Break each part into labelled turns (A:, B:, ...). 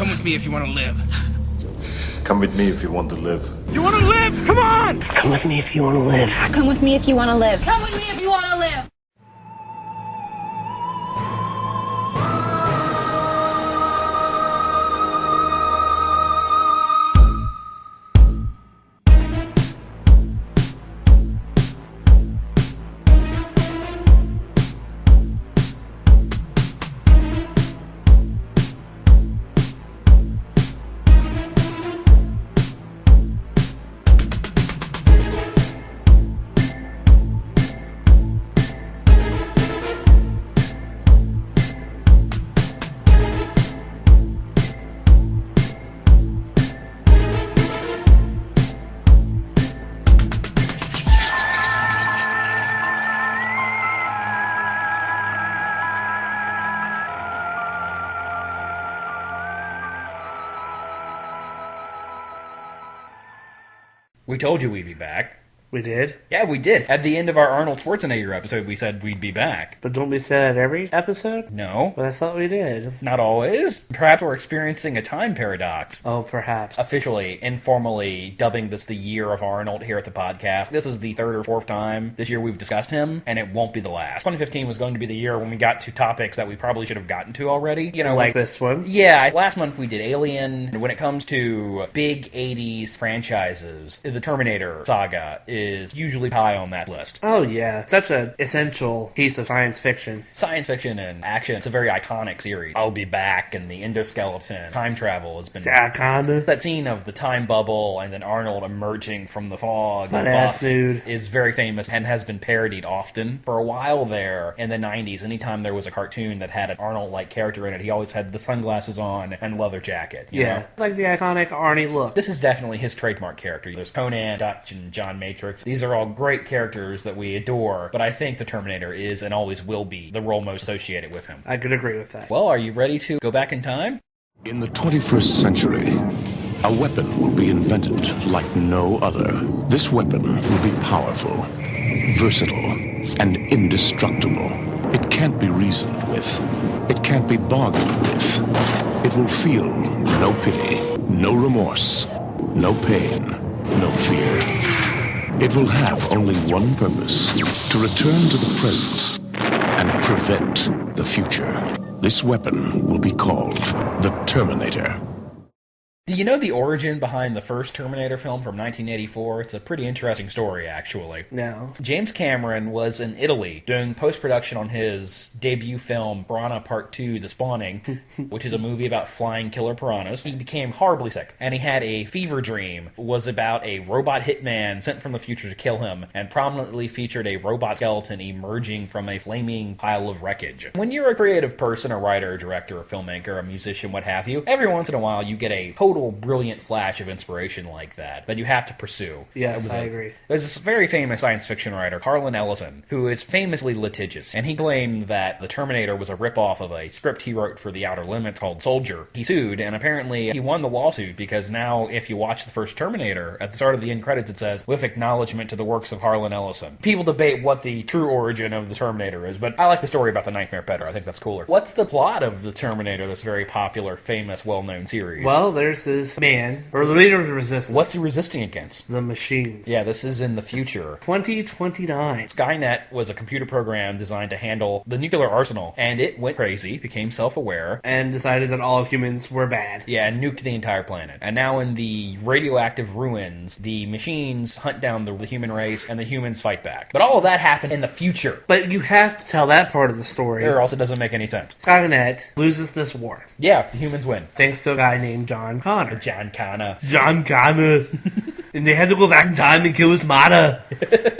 A: Come with me if you want to live.
B: Come with me if you want to live.
A: You want to live? Come on!
C: Come with me if you want to live.
D: Come with me if you want to live. Come with me if you want to live.
E: We told you we'd be back.
C: We did?
E: Yeah, we did. At the end of our Arnold Schwarzenegger episode, we said we'd be back.
C: But don't we say that every episode?
E: No.
C: But I thought we did.
E: Not always. Perhaps we're experiencing a time paradox.
C: Oh, perhaps.
E: Officially, informally dubbing this the year of Arnold here at the podcast. This is the third or fourth time this year we've discussed him, and it won't be the last. 2015 was going to be the year when we got to topics that we probably should have gotten to already. You know,
C: like this one?
E: Yeah, last month we did Alien. When it comes to big 80s franchises, the Terminator Saga is usually high on that list.
C: Oh, yeah. Such an essential piece of science fiction.
E: Science fiction and action. It's a very iconic series. I'll Be Back and the endoskeleton. Time travel has been...
C: Sarah Connor.
E: That scene of the time bubble and then Arnold emerging from the fog.
C: Butt-ass nude.
E: Is very famous and has been parodied often. For a while there, in the 90s, anytime there was a cartoon that had an Arnold-like character in it, he always had the sunglasses on and leather jacket. You know?
C: Like the iconic Arnie look.
E: This is definitely his trademark character. There's Conan, Dutch, and John Matrix. These are all great characters that we adore, but I think the Terminator is and always will be the role most associated with him.
C: I could agree with that.
E: Well, are you ready to go back in time?
F: In the 21st century, a weapon will be invented like no other. This weapon will be powerful, versatile, and indestructible. It can't be reasoned with. It can't be bargained with. It will feel no pity, no remorse, no pain, no fear. It will have only one purpose, to return to the present and prevent the future. This weapon will be called the Terminator.
E: Do you know the origin behind the first Terminator film from 1984? It's a pretty interesting story, actually.
C: No.
E: James Cameron was in Italy doing post-production on his debut film, Piranha Part 2, The Spawning, which is a movie about flying killer piranhas. He became horribly sick, and he had a fever dream. It was about a robot hitman sent from the future to kill him, and prominently featured a robot skeleton emerging from a flaming pile of wreckage. When you're a creative person, a writer, a director, a filmmaker, a musician, what have you, every once in a while you get a total brilliant flash of inspiration like that you have to pursue.
C: Yes, I agree.
E: There's this very famous science fiction writer, Harlan Ellison, who is famously litigious, and he claimed that the Terminator was a ripoff of a script he wrote for The Outer Limits called Soldier. He sued, and apparently he won the lawsuit because now if you watch the first Terminator, at the start of the end credits it says, with acknowledgement to the works of Harlan Ellison. People debate what the true origin of the Terminator is, but I like the story about the nightmare better. I think that's cooler. What's the plot of the Terminator, this very popular, famous, well-known series?
C: Well, there's this man, or the leader of the resistance.
E: What's he resisting against?
C: The machines.
E: Yeah, this is in the future.
C: 2029.
E: Skynet was a computer program designed to handle the nuclear arsenal, and it went crazy, became self-aware.
C: And decided that all humans were bad.
E: Yeah, and nuked the entire planet. And now in the radioactive ruins, the machines hunt down the human race, and the humans fight back. But all of that happened in the future.
C: But you have to tell that part of the story.
E: Or else it doesn't make any sense.
C: Skynet loses this war.
E: Yeah, the humans win.
C: Thanks to a guy named John Connor.
E: John Connor.
C: John Connor. And they had to go back in time and kill his mother,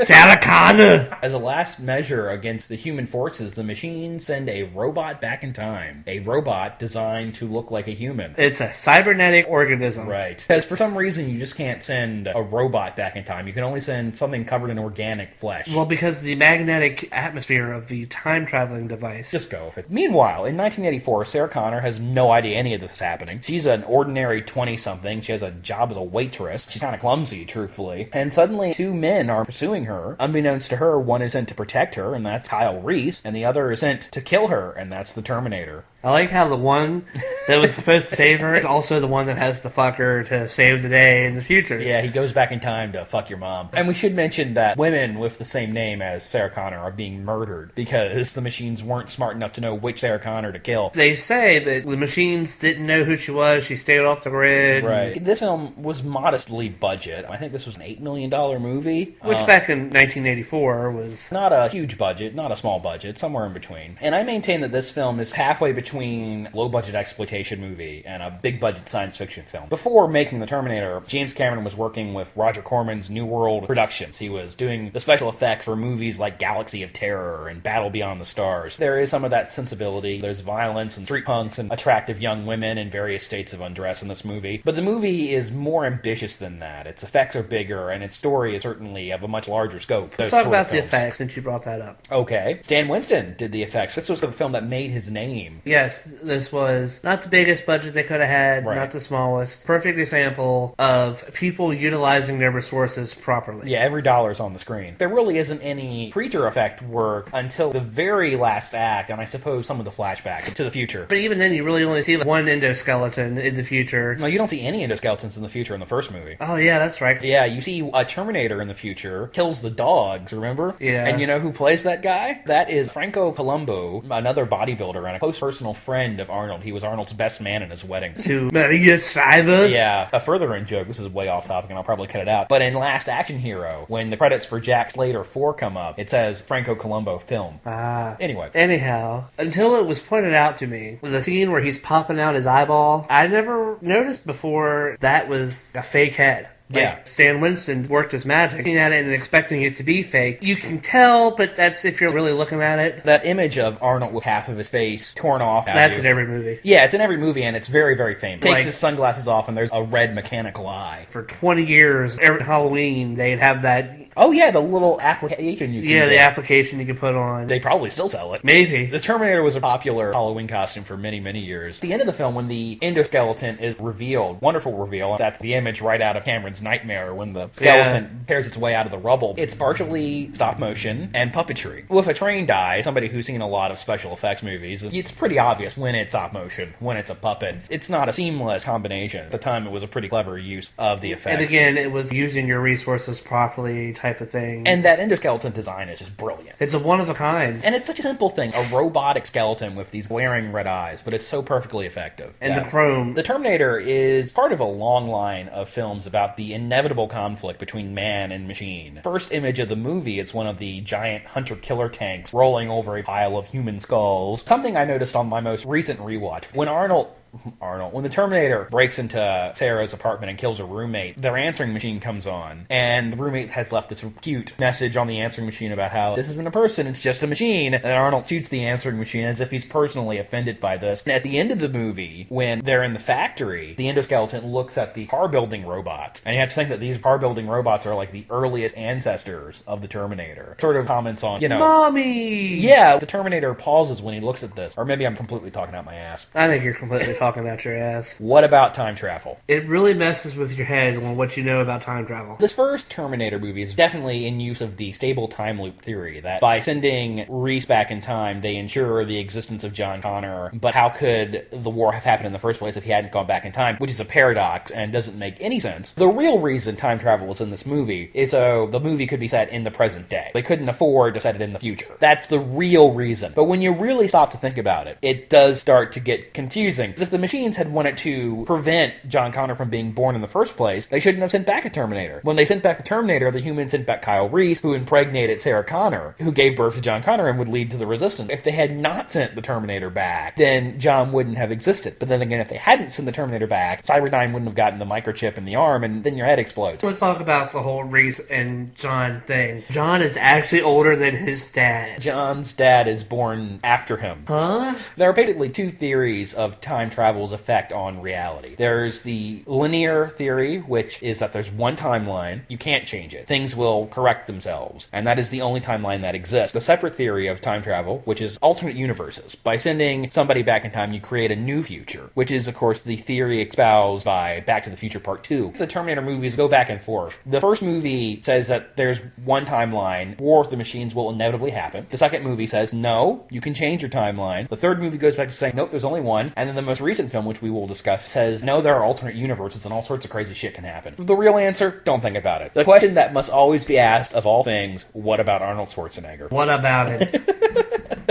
C: Sarah Connor.
E: As a last measure against the human forces, the machines send a robot back in time. A robot designed to look like a human.
C: It's a cybernetic organism.
E: Right. Because for some reason, you just can't send a robot back in time. You can only send something covered in organic flesh.
C: Well, because the magnetic atmosphere of the time-traveling device.
E: Just go with it. Meanwhile, in 1984, Sarah Connor has no idea any of this is happening. She's an ordinary 20-something. She has a job as a waitress. She's kind of clumsy, truthfully. And suddenly, two men are pursuing her. Unbeknownst to her, one is sent to protect her, and that's Kyle Reese, and the other is sent to kill her, and that's the Terminator.
C: I like how the one that was supposed to save her is also the one that has to fuck her to save the day in the future.
E: Yeah, he goes back in time to fuck your mom. And we should mention that women with the same name as Sarah Connor are being murdered because the machines weren't smart enough to know which Sarah Connor to kill.
C: They say that the machines didn't know who she was. She stayed off the grid.
E: Right. This film was modestly budget. I think this was an $8 million movie.
C: Which back in 1984 was...
E: Not a huge budget, not a small budget, somewhere in between. And I maintain that this film is halfway between low-budget exploitation movie and a big-budget science fiction film. Before making The Terminator, James Cameron was working with Roger Corman's New World Productions. He was doing the special effects for movies like Galaxy of Terror and Battle Beyond the Stars. There is some of that sensibility. There's violence and street punks and attractive young women in various states of undress in this movie. But the movie is more ambitious than that. Its effects are bigger, and its story is certainly of a much larger scope.
C: Let's talk about the effects since you brought that up.
E: Okay. Stan Winston did the effects. This was the film that made his name.
C: Yes, this was not the biggest budget they could have had,
E: Right.
C: not the smallest. Perfect example of people utilizing their resources properly.
E: Yeah, every dollar's on the screen. There really isn't any creature effect work until the very last act, and I suppose some of the flashback to the future.
C: But even then, you really only see like one endoskeleton in the future.
E: No, you don't see any endoskeletons in the future in the first movie.
C: Oh, yeah, that's right.
E: Yeah, you see a Terminator in the future, kills the dogs, remember?
C: Yeah.
E: And you know who plays that guy? That is Franco Columbo, another bodybuilder and a close personal friend of Arnold. He was Arnold's best man in his wedding.
C: To Maria Shriver.
E: Yeah, a further in joke, this is way off topic and I'll probably cut it out, but in Last Action Hero, when the credits for Jack Slater 4 come up, it says Franco Columbo film. Anyway.
C: Anyhow, until it was pointed out to me, with the scene where he's popping out his eyeball, I never noticed before that was a fake head.
E: Yeah.
C: Stan Winston worked his magic, looking at it and expecting it to be fake. You can tell, but that's if you're really looking at it.
E: That image of Arnold with half of his face torn off.
C: That's in every movie.
E: Yeah, it's in every movie, and it's very, very famous. Takes
C: Like-
E: his sunglasses off, and there's a red mechanical eye.
C: For 20 years, every Halloween, they'd have that.
E: Oh yeah, the little application you can
C: Yeah, the
E: get.
C: application you can put on.
E: They probably still sell it.
C: Maybe.
E: The Terminator was a popular Halloween costume for many, many years. At the end of the film, when the endoskeleton is revealed, wonderful reveal, that's the image right out of Cameron's Nightmare when the skeleton tears its way out of the rubble. It's partially stop motion and puppetry. With a trained eye, somebody who's seen a lot of special effects movies, it's pretty obvious when it's stop motion, when it's a puppet. It's not a seamless combination. At the time, it was a pretty clever use of the effects.
C: And again, it was using your resources properly type of thing.
E: And that endoskeleton design is just brilliant.
C: It's a one of a kind.
E: And it's such a simple thing, a robotic skeleton with these glaring red eyes, but it's so perfectly effective.
C: And the chrome.
E: The Terminator is part of a long line of films about the inevitable conflict between man and machine. First image of the movie is one of the giant hunter-killer tanks rolling over a pile of human skulls. Something I noticed on my most recent rewatch. When the Terminator breaks into Sarah's apartment and kills her roommate, their answering machine comes on, and the roommate has left this cute message on the answering machine about how this isn't a person, it's just a machine, and Arnold shoots the answering machine as if he's personally offended by this. And at the end of the movie, when they're in the factory, the endoskeleton looks at the car-building robots, and you have to think that these car-building robots are like the earliest ancestors of the Terminator. Sort of comments on,
C: Mommy!
E: Yeah, the Terminator pauses when he looks at this, or maybe I'm completely talking out my ass.
C: I think you're completely talking out your ass.
E: What about time travel?
C: It really messes with your head on what you know about time travel.
E: This first Terminator movie is definitely in use of the stable time loop theory, that by sending Reese back in time, they ensure the existence of John Connor, but how could the war have happened in the first place if he hadn't gone back in time? Which is a paradox and doesn't make any sense. The real reason time travel is in this movie is so the movie could be set in the present day. They couldn't afford to set it in the future. That's the real reason. But when you really stop to think about it, it does start to get confusing. Because if the machines had wanted to prevent John Connor from being born in the first place, they shouldn't have sent back a Terminator. When they sent back the Terminator, the humans sent back Kyle Reese, who impregnated Sarah Connor, who gave birth to John Connor and would lead to the Resistance. If they had not sent the Terminator back, then John wouldn't have existed. But then again, if they hadn't sent the Terminator back, Cyberdyne wouldn't have gotten the microchip in the arm, and then your head explodes.
C: Let's talk about the whole Reese and John thing. John is actually older than his dad.
E: John's dad is born after him.
C: Huh?
E: There are basically two theories of time travel travel's effect on reality. There's the linear theory, which is that there's one timeline. You can't change it. Things will correct themselves. And that is the only timeline that exists. The separate theory of time travel, which is alternate universes. By sending somebody back in time, you create a new future, which is, of course, the theory espoused by Back to the Future Part 2. The Terminator movies go back and forth. The first movie says that there's one timeline, War with the Machines will inevitably happen. The second movie says, no, you can change your timeline. The third movie goes back to saying, nope, there's only one. And then the most recent film, which we will discuss, says, no, there are alternate universes and all sorts of crazy shit can happen. The real answer, don't think about it. The question that must always be asked of all things, what about Arnold Schwarzenegger?
C: What about it?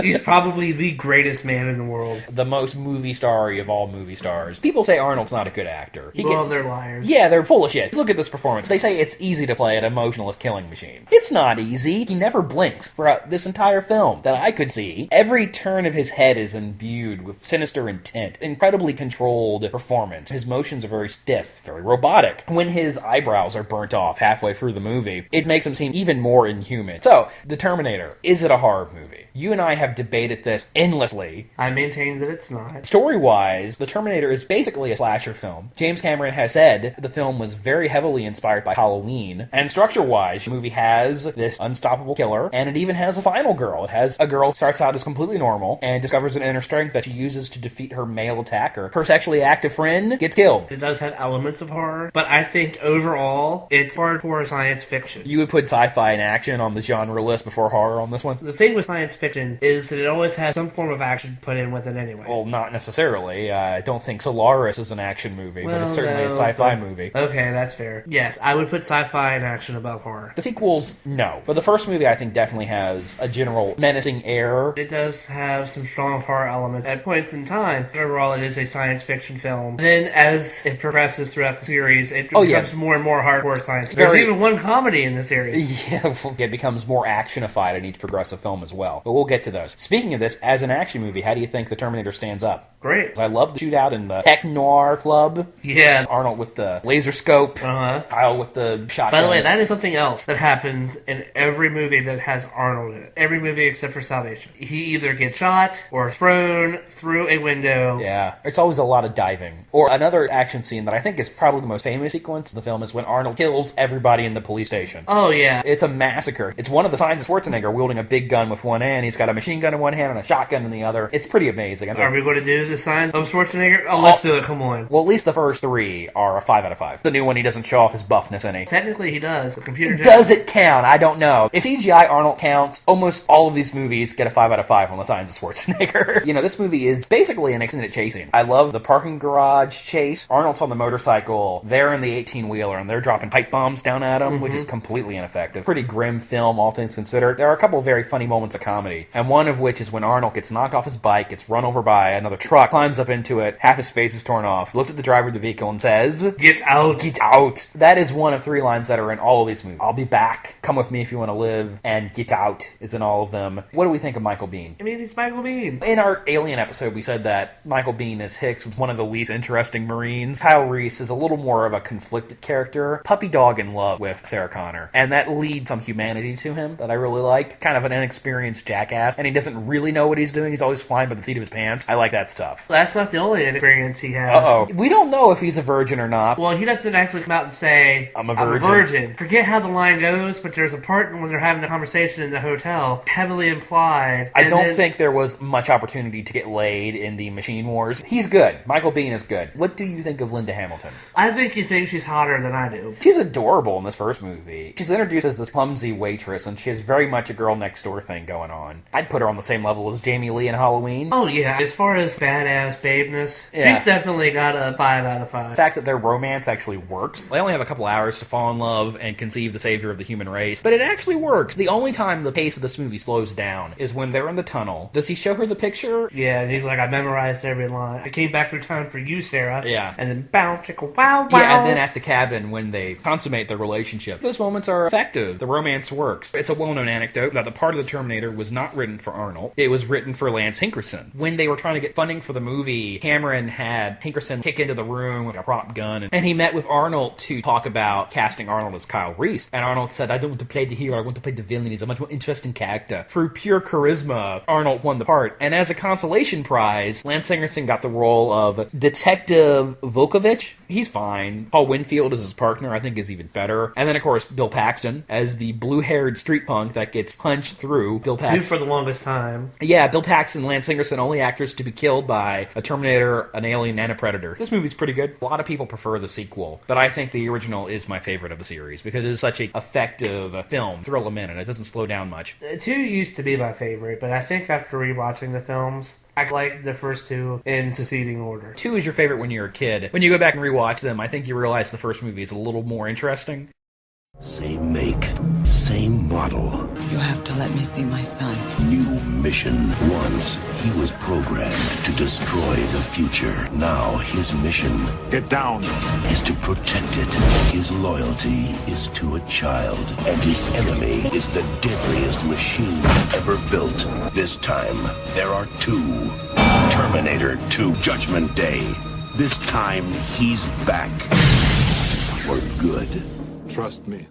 C: He's probably the greatest man in the world.
E: The most movie star-y of all movie stars. People say Arnold's not a good actor.
C: They're liars.
E: Yeah, they're full of shit. Look at this performance. They say it's easy to play an emotionless killing machine. It's not easy. He never blinks throughout this entire film that I could see. Every turn of his head is imbued with sinister intent. Incredibly controlled performance. His motions are very stiff, very robotic. When his eyebrows are burnt off halfway through the movie, it makes him seem even more inhuman. So, The Terminator, is it a horror movie? You and I have debated this endlessly.
C: I maintain that it's not.
E: Story-wise, The Terminator is basically a slasher film. James Cameron has said the film was very heavily inspired by Halloween. And structure-wise, the movie has this unstoppable killer, and it even has a final girl. It has a girl who starts out as completely normal and discovers an inner strength that she uses to defeat her male attacker. Her sexually active friend gets killed.
C: It does have elements of horror, but I think overall, it's hardcore science fiction.
E: You would put sci-fi and action on the genre list before horror on this one?
C: The thing with science fiction is that it always has some form of action put in with it anyway.
E: Well, not necessarily. I don't think Solaris is an action movie, but it's certainly a sci-fi movie.
C: Okay, that's fair. Yes, I would put sci-fi and action above horror.
E: The sequels, no. But the first movie, I think, definitely has a general menacing air.
C: It does have some strong horror elements at points in time. Overall, it is a science fiction film. Then, as it progresses throughout the series, it becomes more and more hardcore science. There's even one comedy in the series.
E: Yeah, it becomes more actionified in each progressive film as well. But we'll get to those. Speaking of this, as an action movie, how do you think The Terminator stands up?
C: Great.
E: I love the shootout in the tech noir club.
C: Yeah.
E: Arnold with the laser scope. Kyle with the shotgun.
C: By the way, that is something else that happens in every movie that has Arnold in it. Every movie except for Salvation. He either gets shot or thrown through a window.
E: Yeah. It's always a lot of diving. Or another action scene that I think is probably the most famous sequence of the film is when Arnold kills everybody in the police station.
C: Oh, yeah.
E: It's a massacre. It's one of the signs of Schwarzenegger wielding a big gun with one hand. He's got a machine gun in one hand and a shotgun in the other. It's pretty amazing.
C: Are we going to do the signs of Schwarzenegger? Oh, let's do it. Come on.
E: Well, at least the first three are a 5 out of 5. The new one, he doesn't show off his buffness any.
C: Technically, he does. The computer
E: does it count? I don't know. If CGI Arnold counts, almost all of these movies get a 5 out of 5 on the signs of Schwarzenegger. You know, this movie is basically an extended chasing. I love the parking garage chase. Arnold's on the motorcycle. They're in the 18-wheeler, and they're dropping pipe bombs down at him, which is completely ineffective. Pretty grim film, all things considered. There are a couple of very funny moments of comedy, and one of which is when Arnold gets knocked off his bike, gets run over by another truck, climbs up into it, half his face is torn off, looks at the driver of the vehicle and says, "Get out! Get out!" That is one of 3 lines that are in all of these movies. I'll be back, come with me if you want to live, and get out is in all of them. What do we think of Michael Biehn?
C: I mean, it's Michael Biehn.
E: In our Alien episode, we said that Michael Biehn as Hicks was one of the least interesting Marines. Kyle Reese is a little more of a conflicted character, puppy dog in love with Sarah Connor, and that leads some humanity to him that I really like. Kind of an inexperienced jackass, and he doesn't really know what he's doing. He's always flying by the seat of his pants. I like that stuff.
C: That's not the only inexperience he has.
E: We don't know if he's a virgin or not.
C: Well, he doesn't actually come out and say,
E: I'm a virgin.
C: Forget how the line goes, but there's a part when they're having a conversation in the hotel, heavily implied.
E: I don't think there was much opportunity to get laid in the Machine Wars. He's good. Michael Biehn is good. What do you think of Linda Hamilton?
C: I think you think she's hotter than I do.
E: She's adorable in this first movie. She's introduced as this clumsy waitress, and she has very much a girl next door thing going on. I'd put her on the same level as Jamie Lee in Halloween.
C: Oh, yeah. As far as badass babeness, she's definitely got a 5 out of 5.
E: The fact that their romance actually works. They only have a couple hours to fall in love and conceive the savior of the human race, but it actually works. The only time the pace of this movie slows down is when they're in the tunnel. Does he show her the picture?
C: Yeah, and he's like, I memorized every line. I came back through time for you, Sarah.
E: Yeah.
C: And then bow, chicka, wow, wow.
E: Yeah, and then at the cabin when they consummate their relationship. Those moments are effective. The romance works. It's a well-known anecdote that the part of the Terminator was not written for for Arnold. It was written for Lance Henriksen. When they were trying to get funding for the movie, Cameron had Henriksen kick into the room with a prop gun, and he met with Arnold to talk about casting Arnold as Kyle Reese. And Arnold said, I don't want to play the hero, I want to play the villain. He's a much more interesting character. Through pure charisma, Arnold won the part. And as a consolation prize, Lance Henriksen got the role of Detective Volkovich. He's fine. Paul Winfield as his partner, I think, is even better. And then, of course, Bill Paxton as the blue-haired street punk that gets punched through. Bill Paxton.
C: Who for the longest time.
E: Yeah, Bill Paxton and Lance Henriksen, only actors to be killed by a Terminator, an alien, and a Predator. This movie's pretty good. A lot of people prefer the sequel, but I think the original is my favorite of the series because it is such an effective film. Thrill them in, and it doesn't slow down much.
C: 2 used to be my favorite, but I think after rewatching the films, I like the first 2 in succeeding order.
E: 2 is your favorite when you're a kid. When you go back and rewatch them, I think you realize the first movie is a little more interesting.
G: Same make, same model.
H: You have to let me see my son.
G: New mission. Once, he was programmed to destroy the future. Now, his mission...
B: Get down!
G: ...is to protect it. His loyalty is to a child. And his enemy is the deadliest machine ever built. This time, there are 2. Terminator 2 Judgment Day. This time, he's back. For good.
B: Trust me.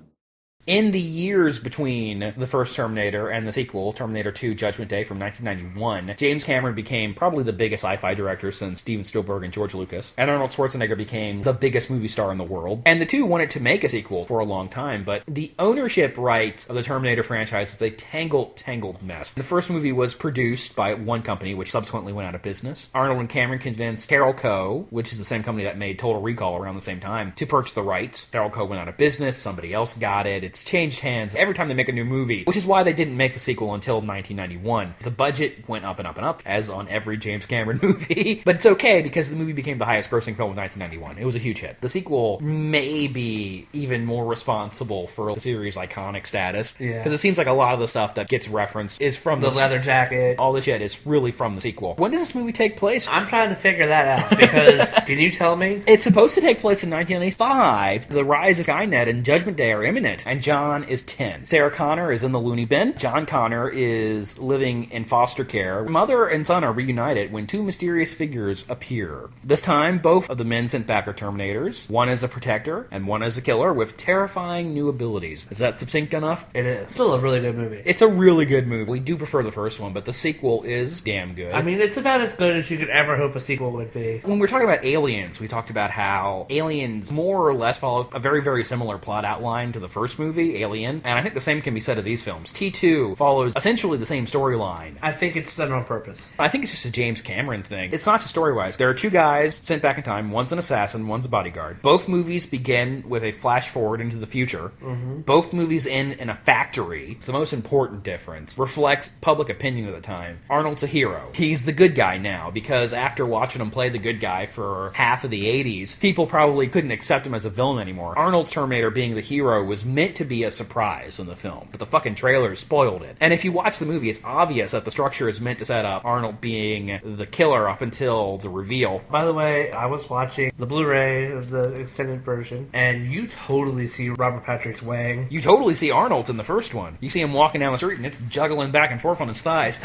E: In the years between the first Terminator and the sequel, Terminator 2 Judgment Day from 1991, James Cameron became probably the biggest sci-fi director since Steven Spielberg and George Lucas, and Arnold Schwarzenegger became the biggest movie star in the world. And the two wanted to make a sequel for a long time, but the ownership rights of the Terminator franchise is a tangled mess. The first movie was produced by one company, which subsequently went out of business. Arnold and Cameron convinced Carol Co., which is the same company that made Total Recall around the same time, to purchase the rights. Carol Co. went out of business, somebody else got it. It's changed hands every time they make a new movie, which is why they didn't make the sequel until 1991. The budget went up and up and up, as on every James Cameron movie, but it's okay because the movie became the highest grossing film of 1991. It was a huge hit. The sequel may be even more responsible for the series' iconic status, because it seems like a lot of the stuff that gets referenced is from
C: the leather jacket.
E: All the shit is really from the sequel. When does this movie take place?
C: I'm trying to figure that out, because can you tell me?
E: It's supposed to take place in 1995. The rise of Skynet and Judgment Day are imminent, and John is 10. Sarah Connor is in the loony bin. John Connor is living in foster care. Mother and son are reunited when two mysterious figures appear. This time, both of the men sent back are Terminators. One is a protector, and one is a killer with terrifying new abilities. Is that succinct enough?
C: It is. Still a really good movie.
E: It's a really good movie. We do prefer the first one, but the sequel is damn good.
C: I mean, it's about as good as you could ever hope a sequel would be.
E: When we're talking about Aliens, we talked about how Aliens more or less follow a very, very similar plot outline to the first movie, Alien. And I think the same can be said of these films. T2 follows essentially the same storyline.
C: I think it's done on purpose.
E: I think it's just a James Cameron thing. It's not just story-wise. There are two guys sent back in time. One's an assassin, one's a bodyguard. Both movies begin with a flash forward into the future. Mm-hmm. Both movies end in a factory. It's the most important difference. Reflects public opinion at the time. Arnold's a hero. He's the good guy now, because after watching him play the good guy for half of the 80s, people probably couldn't accept him as a villain anymore. Arnold's Terminator being the hero was meant to be a surprise in the film, but the fucking trailer spoiled it. And if you watch the movie, it's obvious that the structure is meant to set up Arnold being the killer up until the reveal.
C: By the way, I was watching the Blu-ray of the extended version, and you totally see Robert Patrick's wang.
E: You totally see Arnold's in the first one. You see him walking down the street, and it's juggling back and forth on his thighs.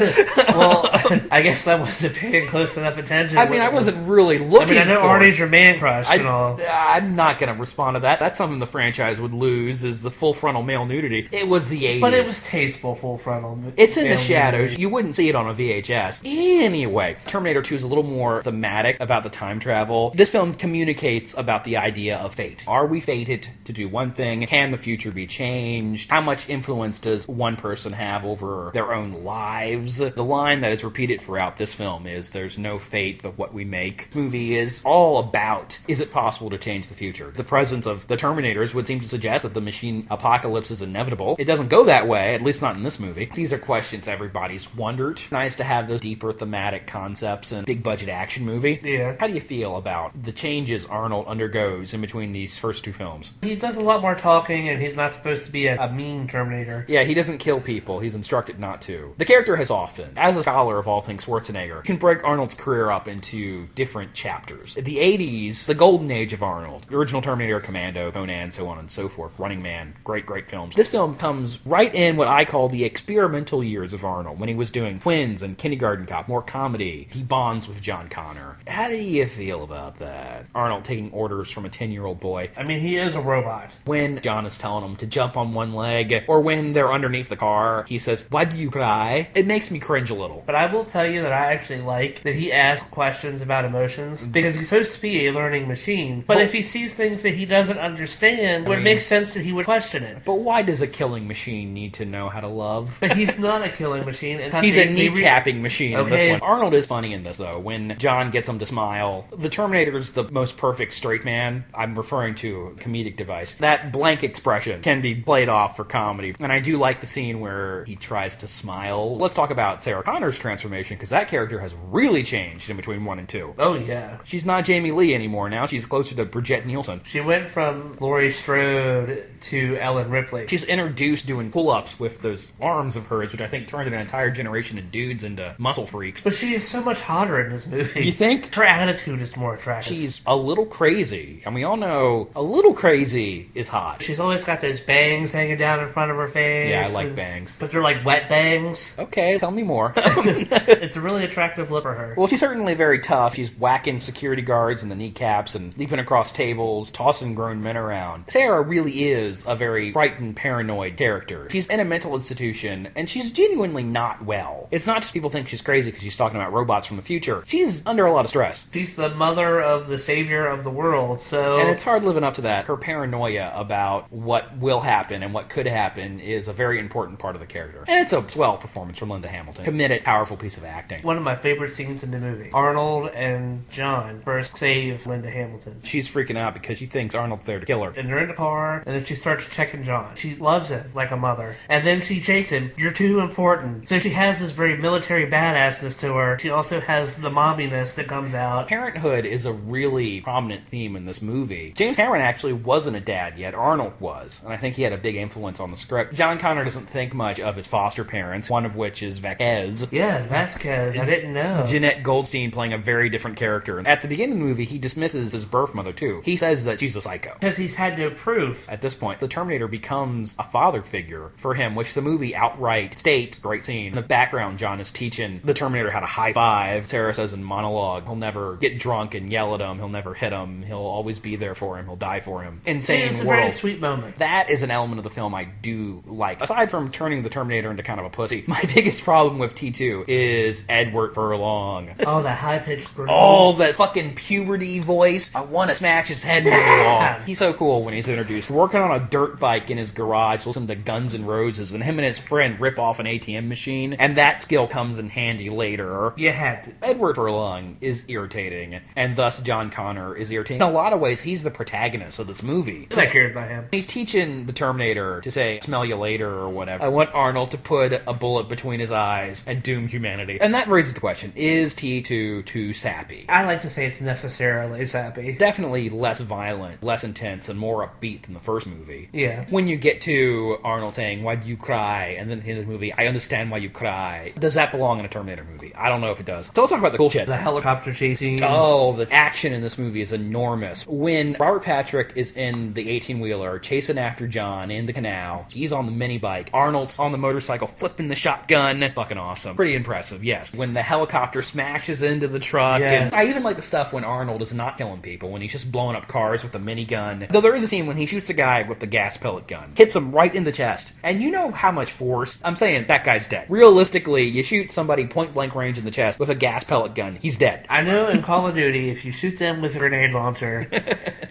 C: Well, I guess I wasn't paying close enough attention.
E: I mean, I wasn't really looking
C: I know
E: for
C: Arnie's your man crush and all.
E: I'm not going to respond to that. That's something the franchise would lose, is the full frontal male nudity. It was the 80s.
C: But it was tasteful full frontal.
E: It's in the shadows. Nudity. You wouldn't see it on a VHS. Anyway, Terminator 2 is a little more thematic about the time travel. This film communicates about the idea of fate. Are we fated to do one thing? Can the future be changed? How much influence does one person have over their own lives? The line that is repeated throughout this film is, there's no fate but what we make. The movie is all about, is it possible to change the future? The presence of the Terminators would seem to suggest that the machine apocalypse is inevitable. It doesn't go that way, at least not in this movie. These are questions everybody's wondered. Nice to have those deeper thematic concepts in a big budget action movie.
C: Yeah.
E: How do you feel about the changes Arnold undergoes in between these first two films?
C: He does a lot more talking, and he's not supposed to be a mean Terminator.
E: Yeah, he doesn't kill people. He's instructed not to. The character has often, as a scholar of all things Schwarzenegger, can break Arnold's career up into different chapters. The 80s, the golden age of Arnold. The original Terminator, Commando, Conan, so on and so forth, Running Man, great, great films. This film comes right in what I call the experimental years of Arnold, when he was doing Twins and Kindergarten Cop, more comedy. He bonds with John Connor. How do you feel about that? Arnold taking orders from a 10-year-old boy.
C: I mean, he is a robot.
E: When John is telling him to jump on one leg, or when they're underneath the car, he says, "Why do you cry?" It makes me cringe a little.
C: But I will tell you that I actually like that he asks questions about emotions, because he's supposed to be a learning machine. But if he sees things that he doesn't understand, it would make sense that he would question it.
E: But why does a killing machine need to know how to love?
C: But he's not a killing machine.
E: He's a kneecapping machine in this one. Arnold is funny in this, though. When John gets him to smile, the Terminator's the most perfect straight man. I'm referring to a comedic device. That blank expression can be played off for comedy. And I do like the scene where he tries to smile. Let's talk about Sarah Connor's transformation, because that character has really changed in between 1 and 2.
C: Oh, yeah.
E: She's not Jamie Lee anymore now. She's closer to Bridget Nielsen.
C: She went from Laurie Strode to Ellen Ripley.
E: She's introduced doing pull-ups with those arms of hers, which I think turned an entire generation of dudes into muscle freaks.
C: But she is so much hotter in this movie.
E: You think?
C: Her attitude is more attractive.
E: She's a little crazy, and we all know a little crazy is hot.
C: She's always got those bangs hanging down in front of her face.
E: Yeah, I like bangs.
C: But they're like wet bangs.
E: Okay, tell me more.
C: It's a really attractive look for her.
E: Well, she's certainly very tough. She's whacking security guards in the kneecaps and leaping across tables, tossing grown men around. Sarah really is a very frightened, paranoid character. She's in a mental institution, and she's genuinely not well. It's not just people think she's crazy because she's talking about robots from the future. She's under a lot of stress.
C: She's the mother of the savior of the world, so...
E: And it's hard living up to that. Her paranoia about what will happen and what could happen is a very important part of the character. And it's a swell performance from Linda Hamilton. Committed, powerful piece of acting.
C: One of my favorite scenes in the movie. Arnold and John first save Linda Hamilton.
E: She's freaking out because she thinks Arnold's there to kill her.
C: And they're in the car, and then she starts checking John. She loves him like a mother. And then she shakes him. You're too important. So she has this very military badassness to her. She also has the momminess that comes out.
E: Parenthood is a really prominent theme in this movie. James Cameron actually wasn't a dad yet. Arnold was. And I think he had a big influence on the script. John Connor doesn't think much of his foster parents, one of which is Vasquez.
C: Yeah, Vasquez. I didn't know.
E: Jeanette Goldstein playing a very different character. At the beginning of the movie, he dismisses his birth mother, too. He says that she's a psycho.
C: Because he's had no proof.
E: At this point, the Terminator becomes a father figure for him, which the movie outright states. Great scene. In the background, John is teaching the Terminator how to high five. Sarah says in monologue, he'll never get drunk and yell at him. He'll never hit him. He'll always be there for him. He'll die for him. Insane world.
C: It's a very sweet moment.
E: That is an element of the film I do like. Aside from turning the Terminator into kind of a pussy, my biggest problem with T2 is Edward Furlong.
C: Oh, that high-pitched groan.
E: Oh, that fucking puberty voice. I want to smash his head into the wall. He's so cool when he's introduced. Working on a dirt bike in his garage, listening to Guns N' Roses, and him and his friend rip off an ATM machine, and that skill comes in handy later.
C: You had to.
E: Edward Furlong is irritating, and thus John Connor is irritating. In a lot of ways, he's the protagonist of this movie.
C: I'm scared by him.
E: He's teaching the Terminator to say, smell you later, or whatever. I want Arnold to put a bullet between his eyes and doom humanity. And that raises the question, is T2 too sappy?
C: I like to say it's necessarily sappy.
E: Definitely less violent, less intense, and more upbeat than the first movie.
C: Yeah.
E: When you get to Arnold saying, why do you cry? And then at the end of the movie, I understand why you cry. Does that belong in a Terminator movie? I don't know if it does. So let's talk about the cool shit.
C: The helicopter chasing.
E: Oh, the action in this movie is enormous. When Robert Patrick is in the 18-wheeler chasing after John in the canal, he's on the mini bike. Arnold's on the motorcycle flipping the shotgun. Fucking awesome. Pretty impressive, yes. When the helicopter smashes into the truck.
C: Yeah.
E: And I even like the stuff when Arnold is not killing people, when he's just blowing up cars with a minigun. Though there is a scene when he shoots a guy with the gas pellet gun. Hits him right in the chest. And you know how much force? I'm saying that guy's dead. Realistically, you shoot somebody point blank range in the chest with a gas pellet gun, he's dead.
C: I know in Call of Duty, if you shoot them with a grenade launcher